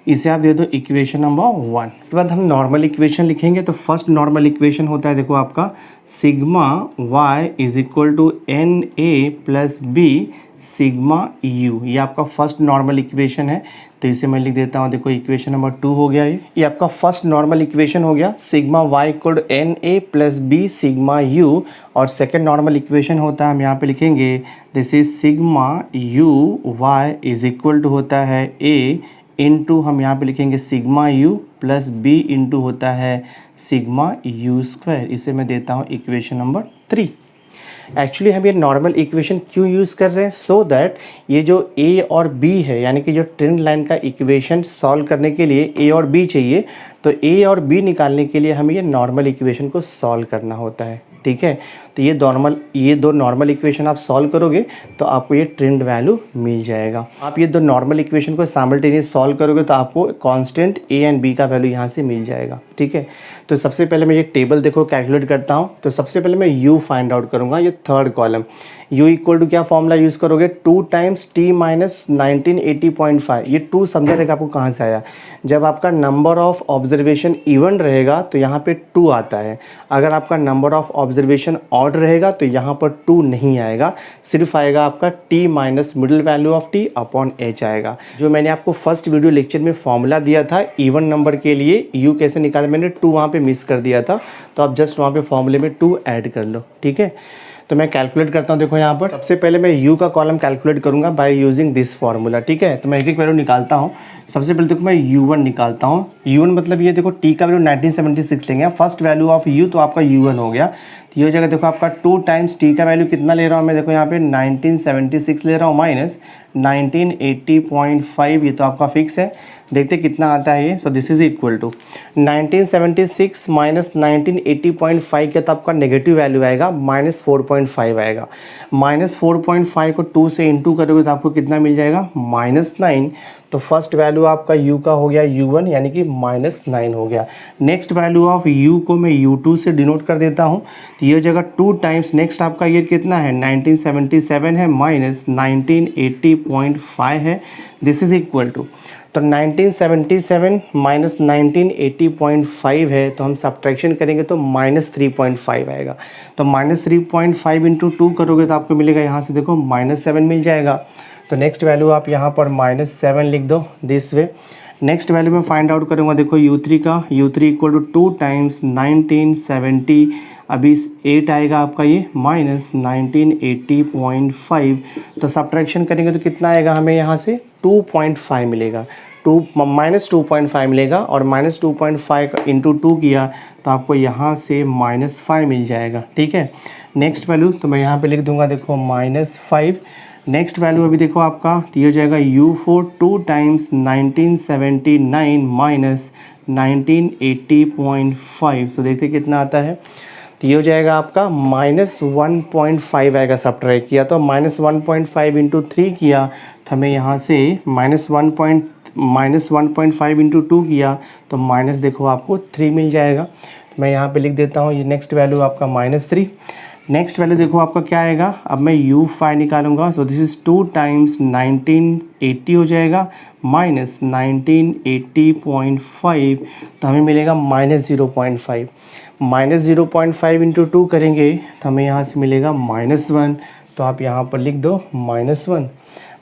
इसे आप दे दो equation number 1। इसके बाद हम नॉर्मल इक्वेशन लिखेंगे। तो फर्स्ट नॉर्मल इक्वेशन होता है देखो आपका sigma y is equal to N A plus B sigma U. ये आपका फर्स्ट नॉर्मल इक्वेशन है। तो इसे मैं लिख देता हूँ, देखो इक्वेशन नंबर 2 हो गया। ये आपका फर्स्ट नॉर्मल इक्वेशन हो गया, sigma y equal to N A plus B sigma U. और सेकेंड नॉर्मल इक्वेशन होता है, हम यहाँ पे लिखेंगे this is sigma U y is equal to होता है ए इंटू, हम यहाँ पे लिखेंगे sigma U plus B into होता है सिग्मा यू स्क्वायर। इसे मैं देता हूँ इक्वेशन नंबर 3। एक्चुअली हम ये नॉर्मल इक्वेशन क्यों यूज़ कर रहे हैं? सो दैट ये जो ए और बी है, यानी कि जो ट्रेंड लाइन का इक्वेशन सॉल्व करने के लिए ए और बी चाहिए, तो ए और बी निकालने के लिए हमें ये नॉर्मल इक्वेशन को सॉल्व करना होता है। ठीक है, तो ये दो नॉर्मल इक्वेशन आप सॉल्व करोगे तो आपको ये ट्रेंड वैल्यू मिल जाएगा। आप ये दो नॉर्मल इक्वेशन को साइमल्टेनियस सॉल्व करोगे तो आपको कांस्टेंट ए एंड बी का वैल्यू यहाँ से मिल जाएगा। ठीक है, तो सबसे पहले मैं ये टेबल देखो कैलकुलेट करता हूँ। तो सबसे पहले मैं यू फाइंड आउट करूँगा, ये third column. U equal to क्या फॉर्मूला यूज़ करोगे? 2 टाइम्स टी माइनस 1980.5। ये 2 समझा रहेगा आपको कहाँ से आया? जब आपका नंबर ऑफ ऑब्जर्वेशन इवन रहेगा तो यहाँ पे 2 आता है। अगर आपका नंबर ऑफ ऑब्जर्वेशन ऑड रहेगा तो यहाँ पर 2 नहीं आएगा, सिर्फ आएगा आपका T minus middle value of T upon H आएगा। जो मैंने आपको फर्स्ट वीडियो लेक्चर में फॉर्मूला दिया था इवन नंबर के लिए यू कैसे निकाले, मैंने 2 वहाँ पे मिस कर दिया था, तो आप जस्ट वहाँ पे फॉर्मूले में 2 ऐड कर लो। ठीक है, तो मैं कैलकुलेट करता हूँ। देखो यहाँ पर सबसे पहले मैं u का कॉलम कैलकुलेट करूँगा बाय यूजिंग दिस फार्मूला। ठीक है, तो मैं एक एक वैल्यू निकालता हूँ। सबसे पहले देखो मैं u1 निकालता हूँ। u1 मतलब ये देखो t का वैल्यू 1976 लेंगे, फर्स्ट वैल्यू ऑफ u, तो आपका u1 हो गया। तो ये हो जाएगा देखो आपका 2 टाइम्स t का वैल्यू कितना ले रहा हूँ मैं, देखो यहाँ पे 1976 ले रहा हूँ माइनस 1980.5, ये तो आपका फिक्स है। देखते कितना आता है ये। So this is equal to 1976 minus 1980.5 का तो आपका नेगेटिव वैल्यू आएगा -4.5 आएगा। -4.5 को 2 से इंटू करोगे तो आपको कितना मिल जाएगा? -9। तो फर्स्ट वैल्यू आपका u का हो गया u1, यानी कि -9 हो गया। नेक्स्ट वैल्यू ऑफ u को मैं u2 से डिनोट कर देता हूँ। तो ये हो जाएगा 2 टाइम्स, नेक्स्ट आपका ये कितना है 1977 है माइनस 1980.5 है। दिस इज इक्वल टू, तो 1977 माइनस 1980.5 है, तो हम सब्ट्रैक्शन करेंगे तो -3.5 आएगा। तो -3.5 इंटू 2 करोगे तो आपको मिलेगा यहाँ से देखो -7 मिल जाएगा। तो नेक्स्ट वैल्यू आप यहाँ पर -7 लिख दो दिस वे। नेक्स्ट वैल्यू में फाइंड आउट करूँगा देखो u3 का, u3 इक्वल टू 2 टाइम्स 1970, अभी 8 आएगा आपका ये माइनस 1980.5। तो सब्ट्रैक्शन करेंगे तो कितना आएगा हमें यहाँ से 2.5 मिलेगा, -2.5 मिलेगा। और -2.5 इंटू 2 किया तो आपको यहाँ से -5 मिल जाएगा। ठीक है, नेक्स्ट वैल्यू तो मैं यहाँ पे लिख दूंगा देखो -5। नेक्स्ट वैल्यू अभी देखो आपका तो ये हो जाएगा u4 2 टाइम्स 1979 माइनस 1980.5। तो देखते कितना आता है। तो ये हो जाएगा आपका -1.5 आएगा। सब्ट्रैक्ट किया तो -1.5 इंटू 3 किया तो हमें यहाँ से -1.5 इंटू 2 किया तो माइनस देखो आपको 3 मिल जाएगा। मैं यहाँ पे लिख देता हूँ ये नेक्स्ट वैल्यू आपका -3। नेक्स्ट वैल्यू देखो आपका क्या आएगा, अब मैं u5 निकालूंगा। सो दिस इज़ 2 टाइम्स 1980 हो जाएगा माइनस 1980.5, तो हमें मिलेगा -0.5। -0.5 इंटू 2 करेंगे तो हमें यहाँ से मिलेगा -1। तो आप यहाँ पर लिख दो -1।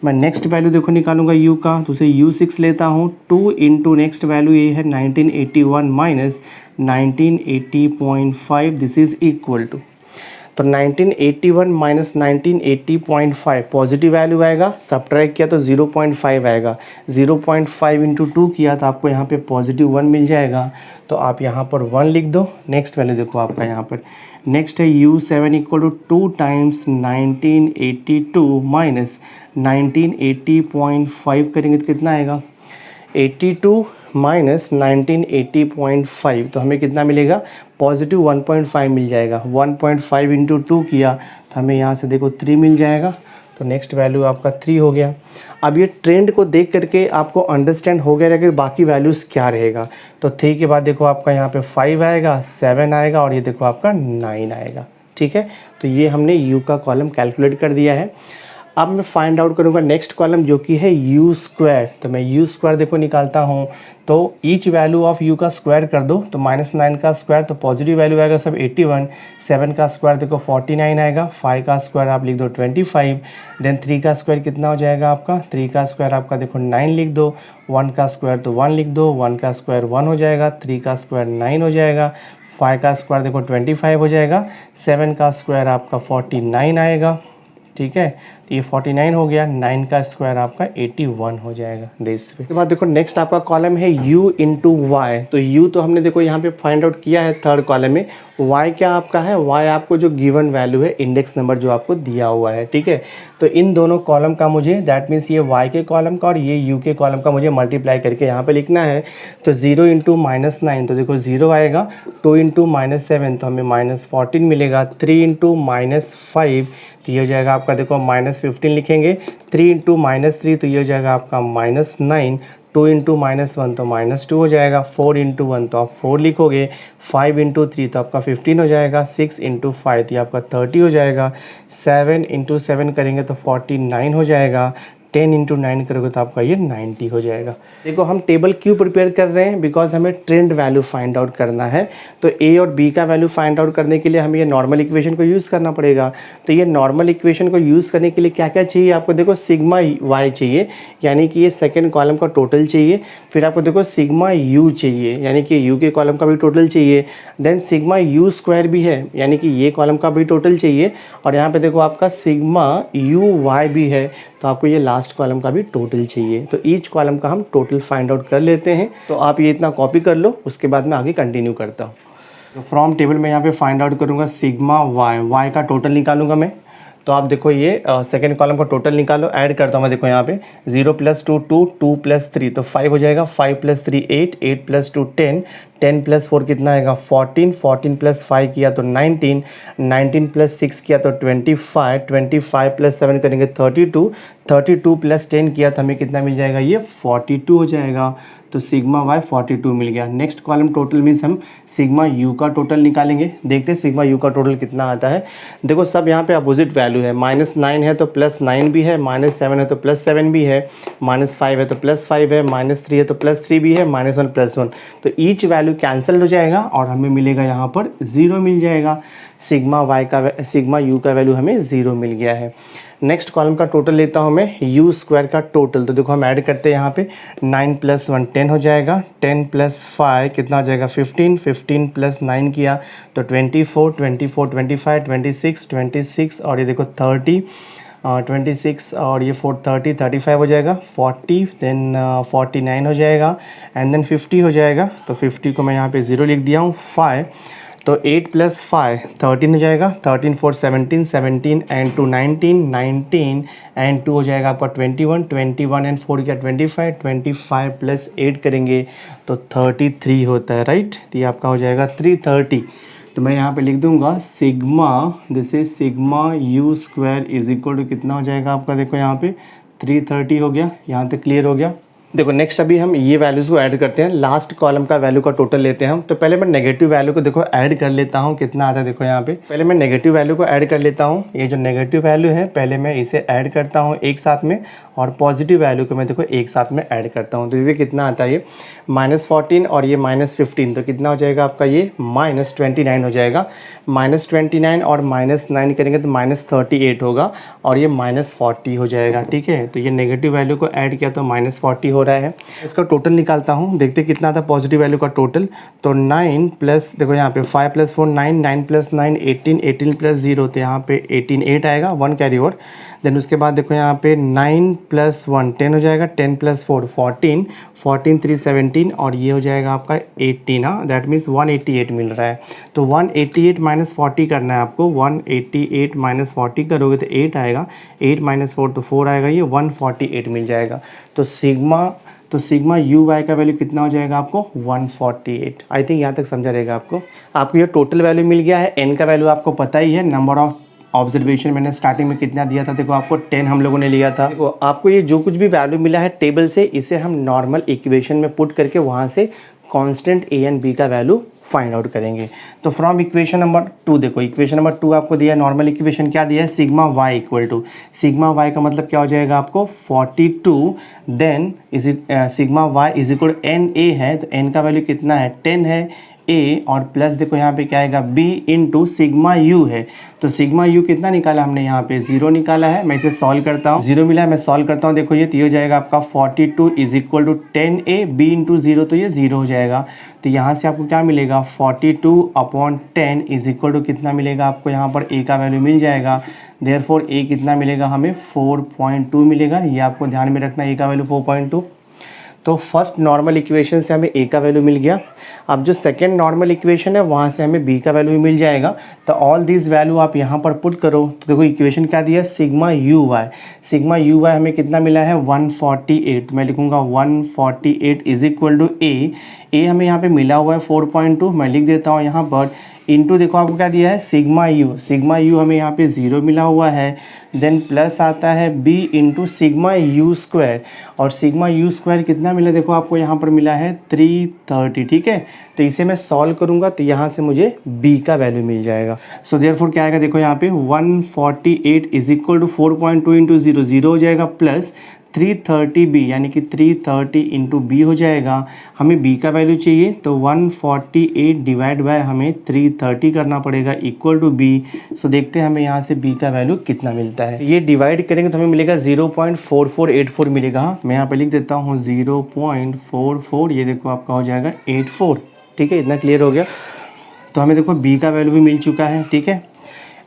मैं नेक्स्ट वैल्यू देखो निकालूंगा u का, तो उसे u6 लेता हूँ। 2 इंटू नेक्स्ट वैल्यू ये है 1981 minus 1980.5, this is equal to. तो 1981 माइनस 1980.5 पॉजिटिव वैल्यू आएगा, सब्ट्रैक्ट किया तो 0.5 आएगा, 0.5 इंटू 2 किया तो आपको यहाँ पे पॉजिटिव 1 मिल जाएगा। तो आप यहाँ पर 1 लिख दो। नेक्स्ट वैल्यू देखो आपका यहाँ पर, नेक्स्ट है U7 equal to 2 times 1982 minus 1980.5 करेंगे तो कितना आएगा, 82 माइनस 1980.5 तो हमें कितना मिलेगा, पॉजिटिव 1.5 मिल जाएगा। 1.5 इंटू 2 किया तो हमें यहाँ से देखो 3 मिल जाएगा। तो नेक्स्ट वैल्यू आपका 3 हो गया। अब ये ट्रेंड को देख करके आपको अंडरस्टैंड हो गया कि बाकी वैल्यूज़ क्या रहेगा। तो 3 के बाद देखो आपका यहाँ पे 5 आएगा, 7 आएगा और ये देखो आपका 9 आएगा। ठीक है, तो ये हमने U का कॉलम कैलकुलेट कर दिया है। अब मैं फाइंड आउट करूँगा नेक्स्ट कॉलम जो कि है U स्क्वायर। तो मैं U स्क्वायर देखो निकालता हूँ, तो ईच वैल्यू ऑफ U का स्क्वायर कर दो। तो -9 का स्क्वायर तो पॉजिटिव वैल्यू आएगा सब 81, 7 का स्क्वायर देखो 49 आएगा, 5 का स्क्वायर आप लिख दो 25, देन 3 का स्क्वायर कितना हो जाएगा आपका, 3 का स्क्वायर आपका देखो 9 लिख दो, 1 का स्क्वायर तो 1 लिख दो, 1 का स्क्वायर 1 हो जाएगा, 3 का स्क्वायर 9 हो जाएगा, 5 का स्क्वायर देखो 25 हो जाएगा, 7 का स्क्वायर आपका 49 आएगा। ठीक है, तो ये 49 हो गया, 9 का स्क्वायर आपका 81 हो जाएगा। इसके बाद देखो नेक्स्ट आपका कॉलम है U इंटू वाई। तो U तो हमने देखो यहाँ पे फाइंड आउट किया है थर्ड कॉलम में। Y क्या आपका है, Y आपको जो गिवन वैल्यू है, इंडेक्स नंबर जो आपको दिया हुआ है। ठीक है, तो इन दोनों कॉलम का मुझे, दैट मीन्स ये Y के कॉलम का और ये U के कॉलम का मुझे मल्टीप्लाई करके यहाँ पे लिखना है। तो 0 इंटू -9 तो देखो 0 आएगा, 2 इंटू -7 तो हमें -14 मिलेगा, 3 इंटू -5 तो ये हो जाएगा आपका देखो -15 लिखेंगे, 3 इंटू -3 तो ये हो जाएगा आपका -9, 2 इंटू -1 तो -2 हो जाएगा, 4 इंटू 1 तो आप 4 लिखोगे, 5 इंटू 3 तो आपका 15 हो जाएगा, 6 इंटू 5 तो ये आपका 30 हो जाएगा, 7 इंटू 7 करेंगे तो 49 हो जाएगा, 10 इंटू 9 करोगे तो आपका ये 90 हो जाएगा। देखो हम टेबल क्यों प्रिपेयर कर रहे हैं, बिकॉज हमें ट्रेंड वैल्यू फाइंड आउट करना है। तो A और B का वैल्यू फाइंड आउट करने के लिए हमें ये नॉर्मल इक्वेशन को यूज़ करना पड़ेगा। तो ये नॉर्मल इक्वेशन को यूज़ करने के लिए क्या क्या चाहिए आपको, देखो सिग्मा Y चाहिए, यानी कि ये सेकेंड कॉलम का टोटल चाहिए। फिर आपको देखो सिग्मा U चाहिए, यानी कि U के कॉलम का भी टोटल चाहिए। देन सिग्मा U स्क्वायर भी है, यानी कि ये कॉलम का भी टोटल चाहिए। और यहाँ पे देखो आपका सिग्मा UY भी है, तो आपको ये लास्ट कॉलम का भी टोटल चाहिए। तो ईच कॉलम का हम टोटल फाइंड आउट कर लेते हैं। तो आप ये इतना कॉपी कर लो, उसके बाद मैं आगे कंटिन्यू करता हूँ। तो फ्रॉम टेबल में यहाँ पे फाइंड आउट करूँगा सिग्मा Y का टोटल निकालूंगा मैं। तो आप देखो ये सेकेंड कॉलम का टोटल निकालो, ऐड करता हूँ मैं। देखो यहाँ पे 0 + 2 2, 2 + 3 तो 5 हो जाएगा, 5 + 3 8, 8 + 2 10, 10 + 4 कितना आएगा 14, 14 + 5 किया तो 19, 19 + 6 किया तो 25, 25 + 7 करेंगे 32, 32 + 10 किया तो हमें कितना मिल जाएगा, ये 42 हो जाएगा। तो सिग्मा Y 42 मिल गया। नेक्स्ट कॉलम टोटल मीन्स हम सिग्मा U का टोटल निकालेंगे। देखते हैं सिग्मा U का टोटल कितना आता है। देखो सब यहाँ पे अपोजिट वैल्यू है, -9 है तो +9 भी है, -7 है तो +7 भी है, -5 है तो +5 है, -3 है तो +3 भी है, -1 +1 तो ईच वैल्यू कैंसिल हो जाएगा और हमें मिलेगा यहाँ पर 0 मिल जाएगा। सिग्मा U का वैल्यू हमें 0 मिल गया है। नेक्स्ट कॉलम का टोटल लेता हूँ मैं, U स्क्वायर का टोटल। तो देखो हम ऐड करते हैं यहाँ पे, 9 + 1 10 हो जाएगा, 10 + 5 कितना हो जाएगा 15, 15 + 9 किया तो 24, 24 25 26, 26 और ये देखो 30, 26 और ये 4 30 35 हो जाएगा, 40 देन 49 हो जाएगा एंड देन 50 हो जाएगा। तो 50 को मैं यहाँ पे 0 लिख दिया हूँ। 5 तो 8 + 5 13 हो जाएगा, 13 4 17, 17 एंड 2 19, 19 एंड 2 हो जाएगा आपका 21, 21 एंड 4 क्या 25, 25 + 8 करेंगे तो 33 होता है, राइट। तो ये आपका हो जाएगा 330। तो मैं यहाँ पे लिख दूंगा sigma, this is sigma U square is equal to कितना हो जाएगा आपका, देखो यहाँ पे 330 हो गया। यहाँ तक क्लियर हो गया। देखो नेक्स्ट अभी हम ये वैल्यूज़ को ऐड करते हैं। लास्ट कॉलम का वैल्यू का टोटल लेते हैं हम। तो पहले मैं नेगेटिव वैल्यू को देखो ऐड कर लेता हूँ, कितना आता है देखो यहाँ पे। पहले मैं नेगेटिव वैल्यू को ऐड कर लेता हूँ। ये जो नेगेटिव वैल्यू है पहले मैं इसे ऐड करता हूँ एक साथ में, और पॉजिटिव वैल्यू को मैं देखो एक साथ में ऐड करता हूँ। तो देखिए कितना आता है ये -14 और ये -15, तो कितना हो जाएगा आपका ये -29 हो जाएगा। -29 और -9 करेंगे तो -38 होगा और ये -40 हो जाएगा। ठीक है, तो ये नेगेटिव वैल्यू को ऐड किया तो -40 हो रहा है। इसका टोटल निकालता हूँ, देखते कितना था पॉजिटिव वैल्यू का टोटल। तो 9 प्लस, देखो यहाँ पे 5 + 4 9, 9 + 9 18, 18 + 0, तो यहाँ पे 18 8 आएगा, 1 कैरी ओवर। देन उसके बाद देखो यहाँ पे 9 + 1 10 हो जाएगा, 10 + 4 14, 14 3 17 और ये हो जाएगा आपका 18। हाँ, दैट मीन्स 188 मिल रहा है। तो 188 - 40 करना है आपको। 188 - 40 करोगे तो 8 आएगा, 8 - 4 तो 4 आएगा, ये 148 मिल जाएगा। तो सिग्मा यू वाई का वैल्यू कितना हो जाएगा आपको 148। आई थिंक यहाँ तक समझा रहेगा आपको ये टोटल वैल्यू मिल गया है। एन का वैल्यू आपको पता ही है, नंबर ऑफ ऑब्जर्वेशन मैंने स्टार्टिंग में कितना दिया था, देखो आपको 10 हम लोगों ने लिया था। देखो आपको ये जो कुछ भी वैल्यू मिला है टेबल से, इसे हम नॉर्मल इक्वेशन में पुट करके वहाँ से कांस्टेंट ए एंड बी का वैल्यू फाइंड आउट करेंगे। तो फ्रॉम इक्वेशन नंबर 2, देखो इक्वेशन नंबर 2 आपको दिया है, नॉर्मल इक्वेशन क्या दिया है, sigma Y equal to, sigma Y का मतलब क्या हो जाएगा आपको 42, then sigma Y is equal N A है, तो एन का वैल्यू कितना है 10 है, ए और प्लस देखो यहाँ पे क्या आएगा बी इंटू सिग्मा यू है। तो सिग्मा यू कितना निकाला हमने यहाँ पे 0 निकाला है। मैं इसे सॉल्व करता हूँ, 0 मिला है, मैं सॉल्व करता हूँ। देखो ये तो हो जाएगा आपका 42 is equal to 10a b into 0, तो ये 0 हो जाएगा। तो यहाँ से आपको क्या मिलेगा 42/10 इज इक्वल टू कितना मिलेगा आपको यहाँ पर a का वैल्यू मिल जाएगा। देयरफॉर a कितना मिलेगा हमें 4.2 मिलेगा। ये आपको ध्यान में रखना, a का वैल्यू 4.2। तो फर्स्ट नॉर्मल इक्वेशन से हमें ए का वैल्यू मिल गया। अब जो सेकंड नॉर्मल इक्वेशन है वहाँ से हमें बी का वैल्यू मिल जाएगा। तो ऑल दिस वैल्यू आप यहाँ पर पुट करो। तो देखो इक्वेशन क्या दिया है, सिग्मा यू वाई हमें कितना मिला है 148। तो मैं लिखूँगा 148 इज इक्वल टू ए हमें यहाँ पे मिला हुआ है 4.2, मैं लिख देता हूँ यहाँ पर, इंटू देखो आपको क्या दिया है सिग्मा यू हमें यहाँ पे 0 मिला हुआ है। देन प्लस आता है b into sigma you square, और सिग्मा यू स्क्वायर कितना मिला देखो आपको यहाँ पर मिला है 330। ठीक है, तो इसे मैं सॉल्व करूँगा तो यहाँ से मुझे b का वैल्यू मिल जाएगा। सो देयरफॉर क्या आएगा देखो यहाँ पे 148 इज इक्वल टू 4.2 इंटू 0 हो जाएगा, प्लस 330b यानी कि 330 इंटू बी हो जाएगा। हमें b का वैल्यू चाहिए तो 148 डिवाइड बाय हमें 330 करना पड़ेगा इक्वल टू b। सो देखते हैं हमें यहाँ से b का वैल्यू कितना मिलता है। ये डिवाइड करेंगे तो हमें मिलेगा 0.4484 मिलेगा। हाँ, मैं यहाँ पे लिख देता हूँ 0.44, ये देखो आपका हो जाएगा 84। ठीक है, इतना क्लियर हो गया। तो हमें देखो b का वैल्यू भी मिल चुका है। ठीक है,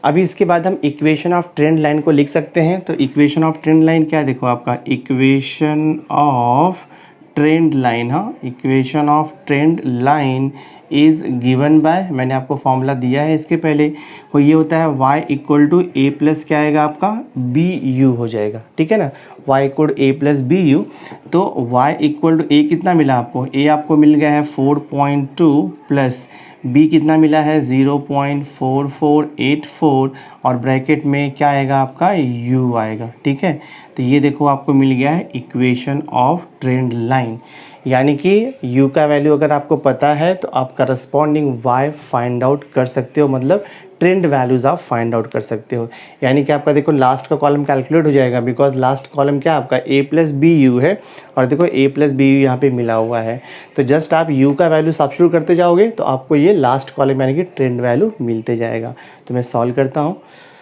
अभी इसके बाद हम इक्वेशन ऑफ ट्रेंड लाइन को लिख सकते हैं। तो इक्वेशन ऑफ ट्रेंड लाइन क्या है, देखो आपका इक्वेशन ऑफ ट्रेंड लाइन, हाँ equation of trend line is given bye, मैंने आपको फॉर्मूला दिया है इसके पहले, वो ये होता है y equal to A plus क्या आएगा आपका बी यू हो जाएगा। ठीक है ना, y equal to A plus B you. तो y इक्वल टू ए कितना मिला आपको, a आपको मिल गया है 4.2 प्लस b कितना मिला है 0.4484 और ब्रैकेट में क्या आएगा आपका u आएगा। ठीक है, तो ये देखो आपको मिल गया है इक्वेशन ऑफ ट्रेंड लाइन। यानी कि u का वैल्यू अगर आपको पता है तो आप करस्पॉन्डिंग y फाइंड आउट कर सकते हो, मतलब ट्रेंड वैल्यूज़ आप फाइंड आउट कर सकते हो। यानी कि आपका देखो लास्ट का कॉलम कैलकुलेट हो जाएगा, बिकॉज लास्ट कॉलम क्या आपका a प्लस बी यू है और देखो a प्लस बी यू यहाँ पे मिला हुआ है। तो जस्ट आप u का वैल्यू सब्स्टिट्यूट करते जाओगे तो आपको ये लास्ट कॉलम यानी कि ट्रेंड वैल्यू मिलते जाएगा। तो मैं सॉल्व करता हूँ,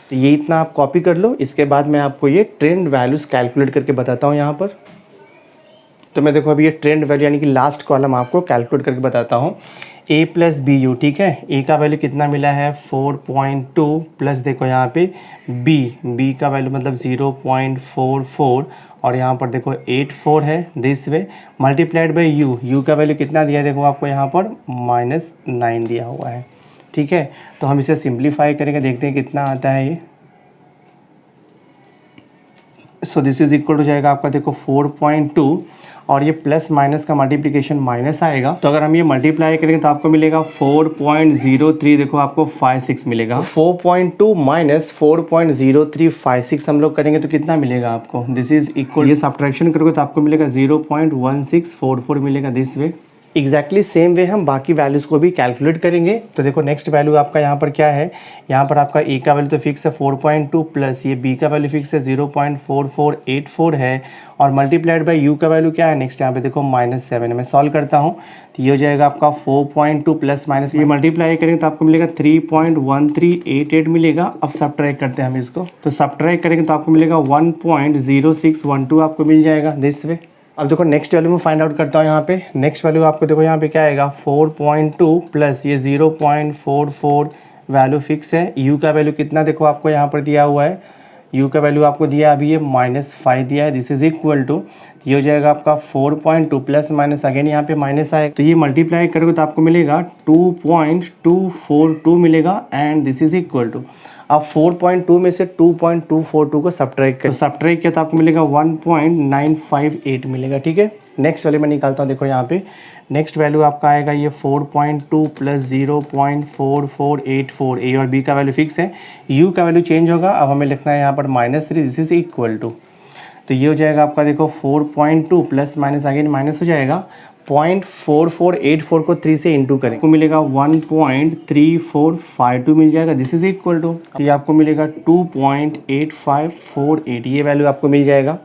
तो ये इतना आप कॉपी कर लो। इसके बाद मैं आपको ये ट्रेंड वैल्यूज़ कैलकुलेट करके बताता हूँ यहाँ पर। तो मैं देखो अभी ये ट्रेंड वैल्यू यानी कि लास्ट कॉलम आपको कैलकुलेट करके बताता हूँ। a प्लस बी यू, ठीक है, a का वैल्यू कितना मिला है 4.2 प्लस देखो यहाँ पे b का वैल्यू मतलब 0.44 और यहाँ पर देखो 84 है, this way multiplied by u का वैल्यू कितना दिया है देखो आपको यहाँ पर -9 दिया हुआ है। ठीक है, तो हम इसे सिंप्लीफाई करेंगे, देखते हैं कितना आता है ये। सो दिस इज इक्वल हो जाएगा आपका देखो 4.2 और ये प्लस माइनस का मल्टीप्लिकेशन माइनस आएगा। तो अगर हम ये मल्टीप्लाई करेंगे तो आपको मिलेगा 4.03 देखो आपको 56 मिलेगा। 4.2 माइनस 4.0356 हम लोग करेंगे तो कितना मिलेगा आपको, दिस इज इक्वल, ये सब्ट्रैक्शन करोगे तो आपको मिलेगा 0.1644 मिलेगा this way. Exactly same way हम बाकी वैल्यूज़ को भी कैलकुलेट करेंगे। तो देखो नेक्स्ट वैल्यू आपका यहाँ पर क्या है, यहाँ पर आपका ए का वैल्यू तो फिक्स है 4.2 प्लस ये बी का वैल्यू फिक्स है 0.4484 है और मल्टीप्लाइड बाय यू का वैल्यू क्या है, नेक्स्ट यहाँ पे देखो -7 मैं सॉल्व करता हूँ तो ये हो जाएगा आपका 4.2 प्लस माइनस ये मल्टीप्लाई करेंगे तो आपको मिलेगा 3.1388 मिलेगा। अब सब्ट्रैक्ट करते हैं हम इसको, तो सब्ट्रैक्ट करेंगे तो आपको मिलेगा 1.0612 आपको मिल जाएगा दिस वे। अब देखो नेक्स्ट वैल्यू में फाइंड आउट करता हूँ यहाँ पे, नेक्स्ट वैल्यू आपको देखो यहाँ पे क्या आएगा 4.2 प्लस ये 0.44 वैल्यू फिक्स है, यू का वैल्यू कितना देखो आपको यहाँ पर दिया हुआ है, यू का वैल्यू आपको दिया अभी ये -5 दिया है, दिस इज इक्वल टू ये हो जाएगा आपका 4.2 प्लस माइनस अगेन यहाँ पे माइनस आएगा तो ये मल्टीप्लाई करोगे तो आपको मिलेगा 2.242 मिलेगा and this is equal to अब 4.2 में से 2.242 को सब्ट्रैक्ट कर सब्ट्रैक्ट किया तो आपको मिलेगा 1.958 मिलेगा। ठीक है, नेक्स्ट वैल्यू मैं निकालता हूँ, देखो यहाँ पे नेक्स्ट वैल्यू आपका आएगा ये 4.2 प्लस 0.4484 ए और बी का वैल्यू फिक्स है, यू का वैल्यू चेंज होगा, अब हमें लिखना है यहाँ पर -3 दिस इज इक्वल टू तो ये हो जाएगा आपका देखो 4.2 प्लस माइनस अगेन माइनस हो जाएगा 0.4484 को 3 से इंटू करें आपको मिलेगा 1.3452 मिल जाएगा, दिस इज इक्वल टू ये आपको मिलेगा 2.8548 ये वैल्यू आपको मिल जाएगा।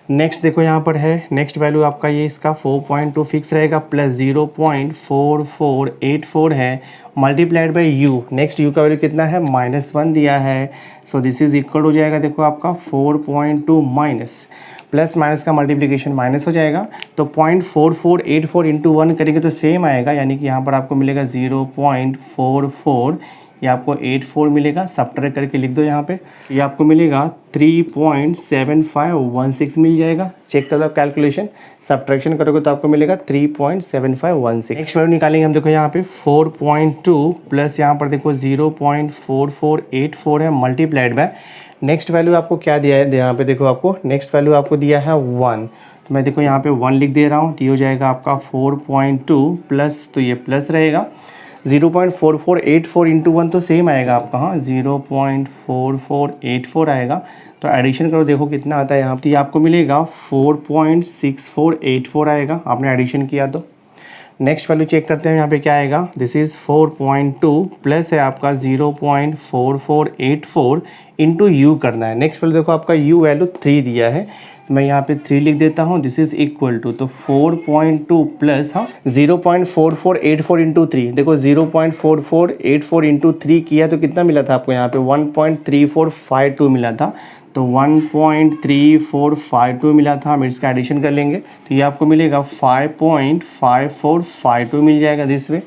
नेक्स्ट देखो यहाँ पर है नेक्स्ट वैल्यू आपका ये इसका 4.2 फिक्स रहेगा प्लस 0.4484 है multiplied by you, next you का वैल्यू कितना है -1 दिया है, सो दिस इज इक्वल हो जाएगा देखो आपका 4.2 माइनस प्लस माइनस का मल्टीप्लिकेशन माइनस हो जाएगा तो 0.4484 इंटू 1 करेंगे तो सेम आएगा, यानी कि यहाँ पर आपको मिलेगा 0.44 ये आपको 84 मिलेगा, सब्ट्रैक्ट करके लिख दो यहाँ पे, ये आपको मिलेगा 3.7516 मिल जाएगा। चेक कर लो कैलकुलेशन, सब्ट्रैक्शन करोगे तो आपको मिलेगा 3.7516। नेक्स्ट वैल्यू निकालेंगे हम, देखो यहाँ पे 4.2 प्लस यहाँ पर देखो 0.4484 है मल्टीप्लाइड बाय नेक्स्ट वैल्यू आपको क्या दिया है, यहाँ पे देखो आपको नेक्स्ट वैल्यू आपको दिया है 1 तो मैं देखो यहाँ पे 1 लिख दे रहा हूँ तो ये हो जाएगा आपका 4.2 प्लस तो ये प्लस रहेगा 0.4484 इंटू 1 तो सेम आएगा आपका, हाँ 0.4484 आएगा तो एडिशन करो देखो कितना आता है यहाँ पे, आपको मिलेगा 4.6484 आएगा, आपने एडिशन किया तो। नेक्स्ट वैल्यू चेक करते हैं यहाँ पे क्या आएगा, दिस इज़ 4.2 प्लस है आपका 0.4484 इंटू यू करना है, नेक्स्ट वैल्यू देखो आपका यू वैल्यू 3 दिया है तो मैं यहाँ पे 3 लिख देता हूँ, दिस इज इक्वल टू तो 4.2 प्लस हाँ 0.4484 इंटू 3 देखो 0.4484 इंटू 3 किया तो कितना मिला था आपको यहाँ पे 1.3452 मिला था, तो 1.3452 मिला था, हम इसका एडिशन कर लेंगे तो ये आपको मिलेगा 5.5452 मिल जाएगा दिस वे।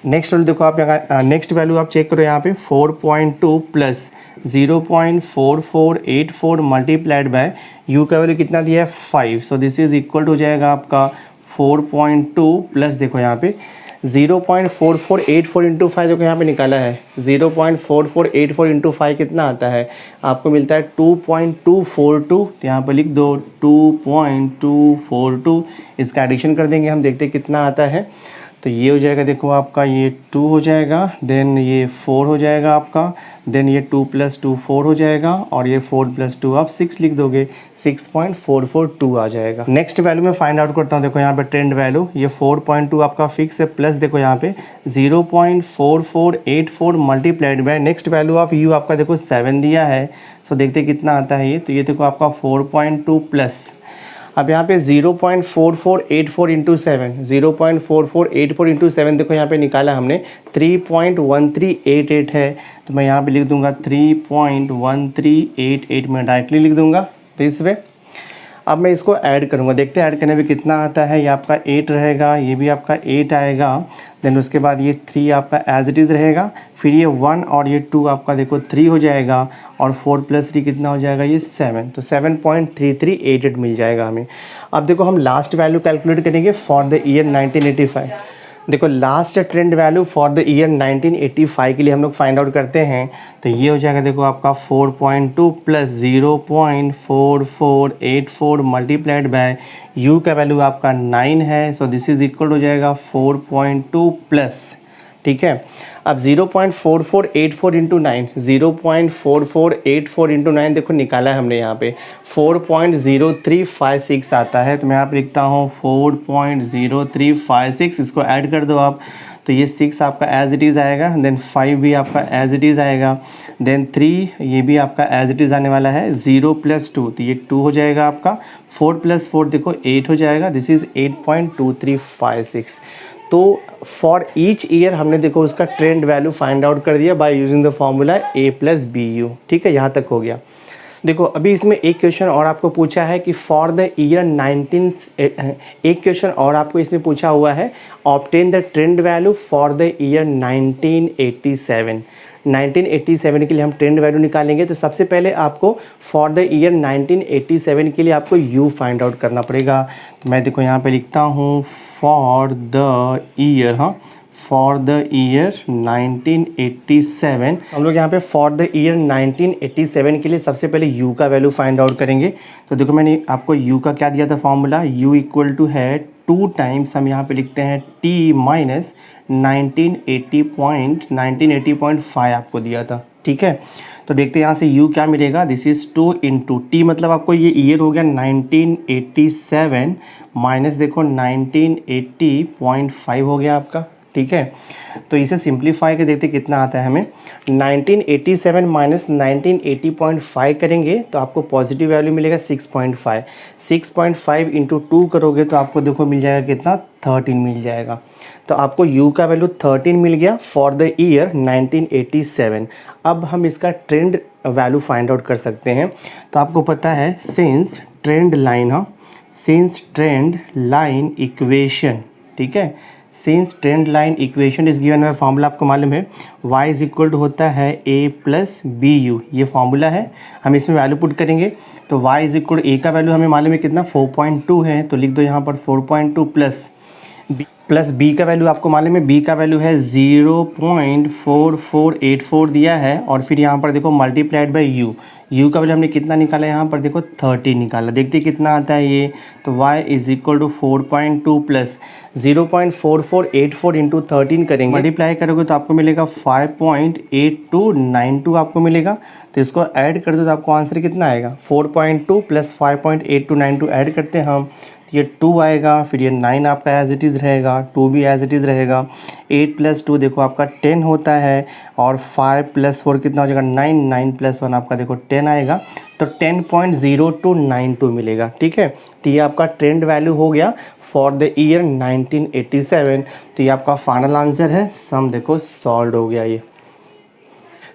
नेक्स्ट वैल्यू देखो आप यहाँ नेक्स्ट वैल्यू आप चेक करो यहाँ पे 4.2 प्लस 0.4484 मल्टीप्लाइड बाय यू का वैल्यू कितना दिया है 5, सो दिस इज इक्वल हो जाएगा आपका 4.2 प्लस देखो यहाँ पे 0.4484 इंटू 5 देखो यहाँ पे निकाला है 0.4484 इंटू 5 कितना आता है आपको मिलता है 2.242 तो यहाँ पर लिख दो 2.242 इसका एडिशन कर देंगे हम, देखते कितना आता है तो ये हो जाएगा देखो आपका ये 2 हो जाएगा, देन ये 4 हो जाएगा आपका, देन ये 2 + 2 4 हो जाएगा और ये 4 + 2 आप 6 लिख दोगे 6.442 आ जाएगा। नेक्स्ट वैल्यू में फाइंड आउट करता हूँ, देखो यहाँ पे ट्रेंड वैल्यू ये 4.2 आपका फिक्स है प्लस देखो यहाँ पे 0.4484 multiplied by next value of you आपका देखो 7 दिया है, सो देखते कितना आता है ये, तो ये देखो आपका 4.2 प्लस अब यहाँ पे 0.4484 इंटू 7 0.4484 इंटू 7 देखो यहाँ पे निकाला हमने 3.1388 है, तो मैं यहाँ पे लिख दूंगा 3.1388 मैं डायरेक्टली लिख दूंगा तो इस वे। अब मैं इसको ऐड करूँगा, देखते हैं ऐड करने में कितना आता है, ये आपका 8 रहेगा, ये भी आपका 8 आएगा, देन उसके बाद ये 3 आपका एज इट इज़ रहेगा, फिर ये 1 और ये 2 आपका देखो 3 हो जाएगा और 4 + 3 कितना हो जाएगा ये 7, तो 7.3388 मिल जाएगा हमें। अब देखो हम लास्ट वैल्यू कैलकुलेट करेंगे फॉर द ईयर 1985। देखो last trend value for the year 1985 के लिए हम लोग फाइंड आउट करते हैं, तो ये हो जाएगा देखो आपका 4.2 प्लस 0.4484 मल्टीप्लाइड बाय यू का वैल्यू आपका 9 है, सो दिस इज इक्वल हो जाएगा 4.2 प्लस ठीक है। अब 0.4484 इंटू 9, 0.4484 इंटू 9 देखो निकाला है हमने यहाँ पे 4.0356 आता है। तो मैं यहाँ पे लिखता हूँ 4.0356, इसको ऐड कर दो आप, तो ये 6 आपका एज इट इज़ आएगा, देन 5 भी आपका एज इट इज़ आएगा, देन 3 ये भी आपका एज इट इज़ आने वाला है, 0 + 2 तो ये 2 हो जाएगा आपका, 4 + 4 देखो 8 हो जाएगा, दिस इज़ 8.2356। तो फॉर ईच ईयर हमने देखो उसका ट्रेंड वैल्यू फाइंड आउट कर दिया bye using the formula A + BU, ठीक है, यहाँ तक हो गया। देखो अभी इसमें एक क्वेश्चन और आपको पूछा है कि फॉर द ईयर 19, एक क्वेश्चन और आपको इसमें पूछा हुआ है, obtain the trend value for the year 1987। 1987 के लिए हम ट्रेंड वैल्यू निकालेंगे, तो सबसे पहले आपको फॉर द ईयर 1987 के लिए आपको U फाइंड आउट करना पड़ेगा। तो मैं देखो यहाँ पे लिखता हूँ फॉर द ईयर, हाँ, फॉर द ईयर 1987, हम लोग यहाँ पे फॉर द ईयर 1987 के लिए सबसे पहले U का वैल्यू फाइंड आउट करेंगे। तो देखो मैंने आपको U का क्या दिया था फॉर्मूला, U इक्वल टू है 2 टाइम्स हम यहाँ पे लिखते हैं T माइनस 1980.5 आपको दिया था, ठीक है। तो देखते हैं यहाँ से U क्या मिलेगा, दिस इज़ 2 इंटू T, मतलब आपको ये ईयर हो गया 1987 माइनस देखो 1980.5 हो गया आपका, ठीक है। तो इसे सिंप्लीफाई कर देखते कितना आता है हमें, 1987 माइनस 1980.5 करेंगे तो आपको पॉजिटिव वैल्यू मिलेगा 6.5, 6.5 इंटू 2 करोगे तो आपको देखो मिल जाएगा कितना, 13 मिल जाएगा। तो आपको U का वैल्यू 13 मिल गया फॉर द ईयर 1987। अब हम इसका ट्रेंड वैल्यू फाइंड आउट कर सकते हैं। तो आपको पता है सिंस ट्रेंड लाइन, हाँ, सिंस ट्रेंड लाइन इक्वेशन, ठीक है, since trend line equation is given by formula आपको मालूम है y इज इक्वल टू होता है A + BU, ये फॉर्मूला है। हम इसमें वैल्यू पुट करेंगे तो y is equal to A का वैल्यू हमें मालूम है कितना 4.2 है, तो लिख दो यहाँ पर 4.2 प्लस B का वैल्यू आपको मालूम है, B का वैल्यू है 0.4484 दिया है, और फिर यहाँ पर देखो मल्टीप्लाइड बाय U, U का वैल्यू हमने कितना निकाला है यहाँ पर देखो 30 निकाला, देखते कितना आता है ये, तो y is equal to 4.2 plus 0.4484 into 13 करेंगे, मल्टीप्लाई करोगे तो आपको मिलेगा 5.8292 आपको मिलेगा। तो इसको ऐड कर दो तो आपको आंसर कितना आएगा, 4.2 प्लस 5.8292 ऐड करते हैं हम, ये 2 आएगा, फिर ये 9 आपका एज इट इज़ रहेगा, 2 भी एज इट इज़ रहेगा, 8 + 2 देखो आपका 10 होता है, और 5 + 4 कितना हो जाएगा 9, 9 + 1 आपका देखो 10 आएगा, तो 10.0292 मिलेगा, ठीक है। तो ये आपका ट्रेंड वैल्यू हो गया फॉर द ईयर 1987। तो ये आपका फाइनल आंसर है, सम देखो सॉल्व हो गया ये।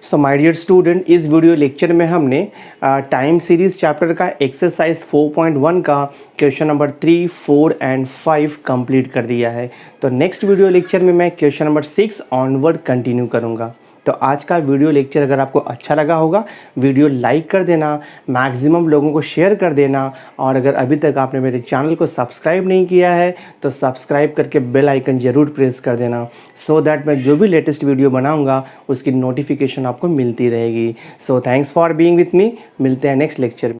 सो माय डियर स्टूडेंट, इस वीडियो लेक्चर में हमने टाइम सीरीज़ चैप्टर का एक्सरसाइज 4.1 का क्वेश्चन नंबर 3, 4 एंड 5 कंप्लीट कर दिया है। तो नेक्स्ट वीडियो लेक्चर में मैं क्वेश्चन नंबर 6 ऑनवर्ड कंटिन्यू करूँगा। तो आज का वीडियो लेक्चर अगर आपको अच्छा लगा होगा, वीडियो लाइक कर देना, मैक्सिमम लोगों को शेयर कर देना, और अगर अभी तक आपने मेरे चैनल को सब्सक्राइब नहीं किया है तो सब्सक्राइब करके बेल आइकन ज़रूर प्रेस कर देना, सो दैट मैं जो भी लेटेस्ट वीडियो बनाऊंगा उसकी नोटिफिकेशन आपको मिलती रहेगी। So thanks for being with me, मिलते हैं नेक्स्ट लेक्चर में।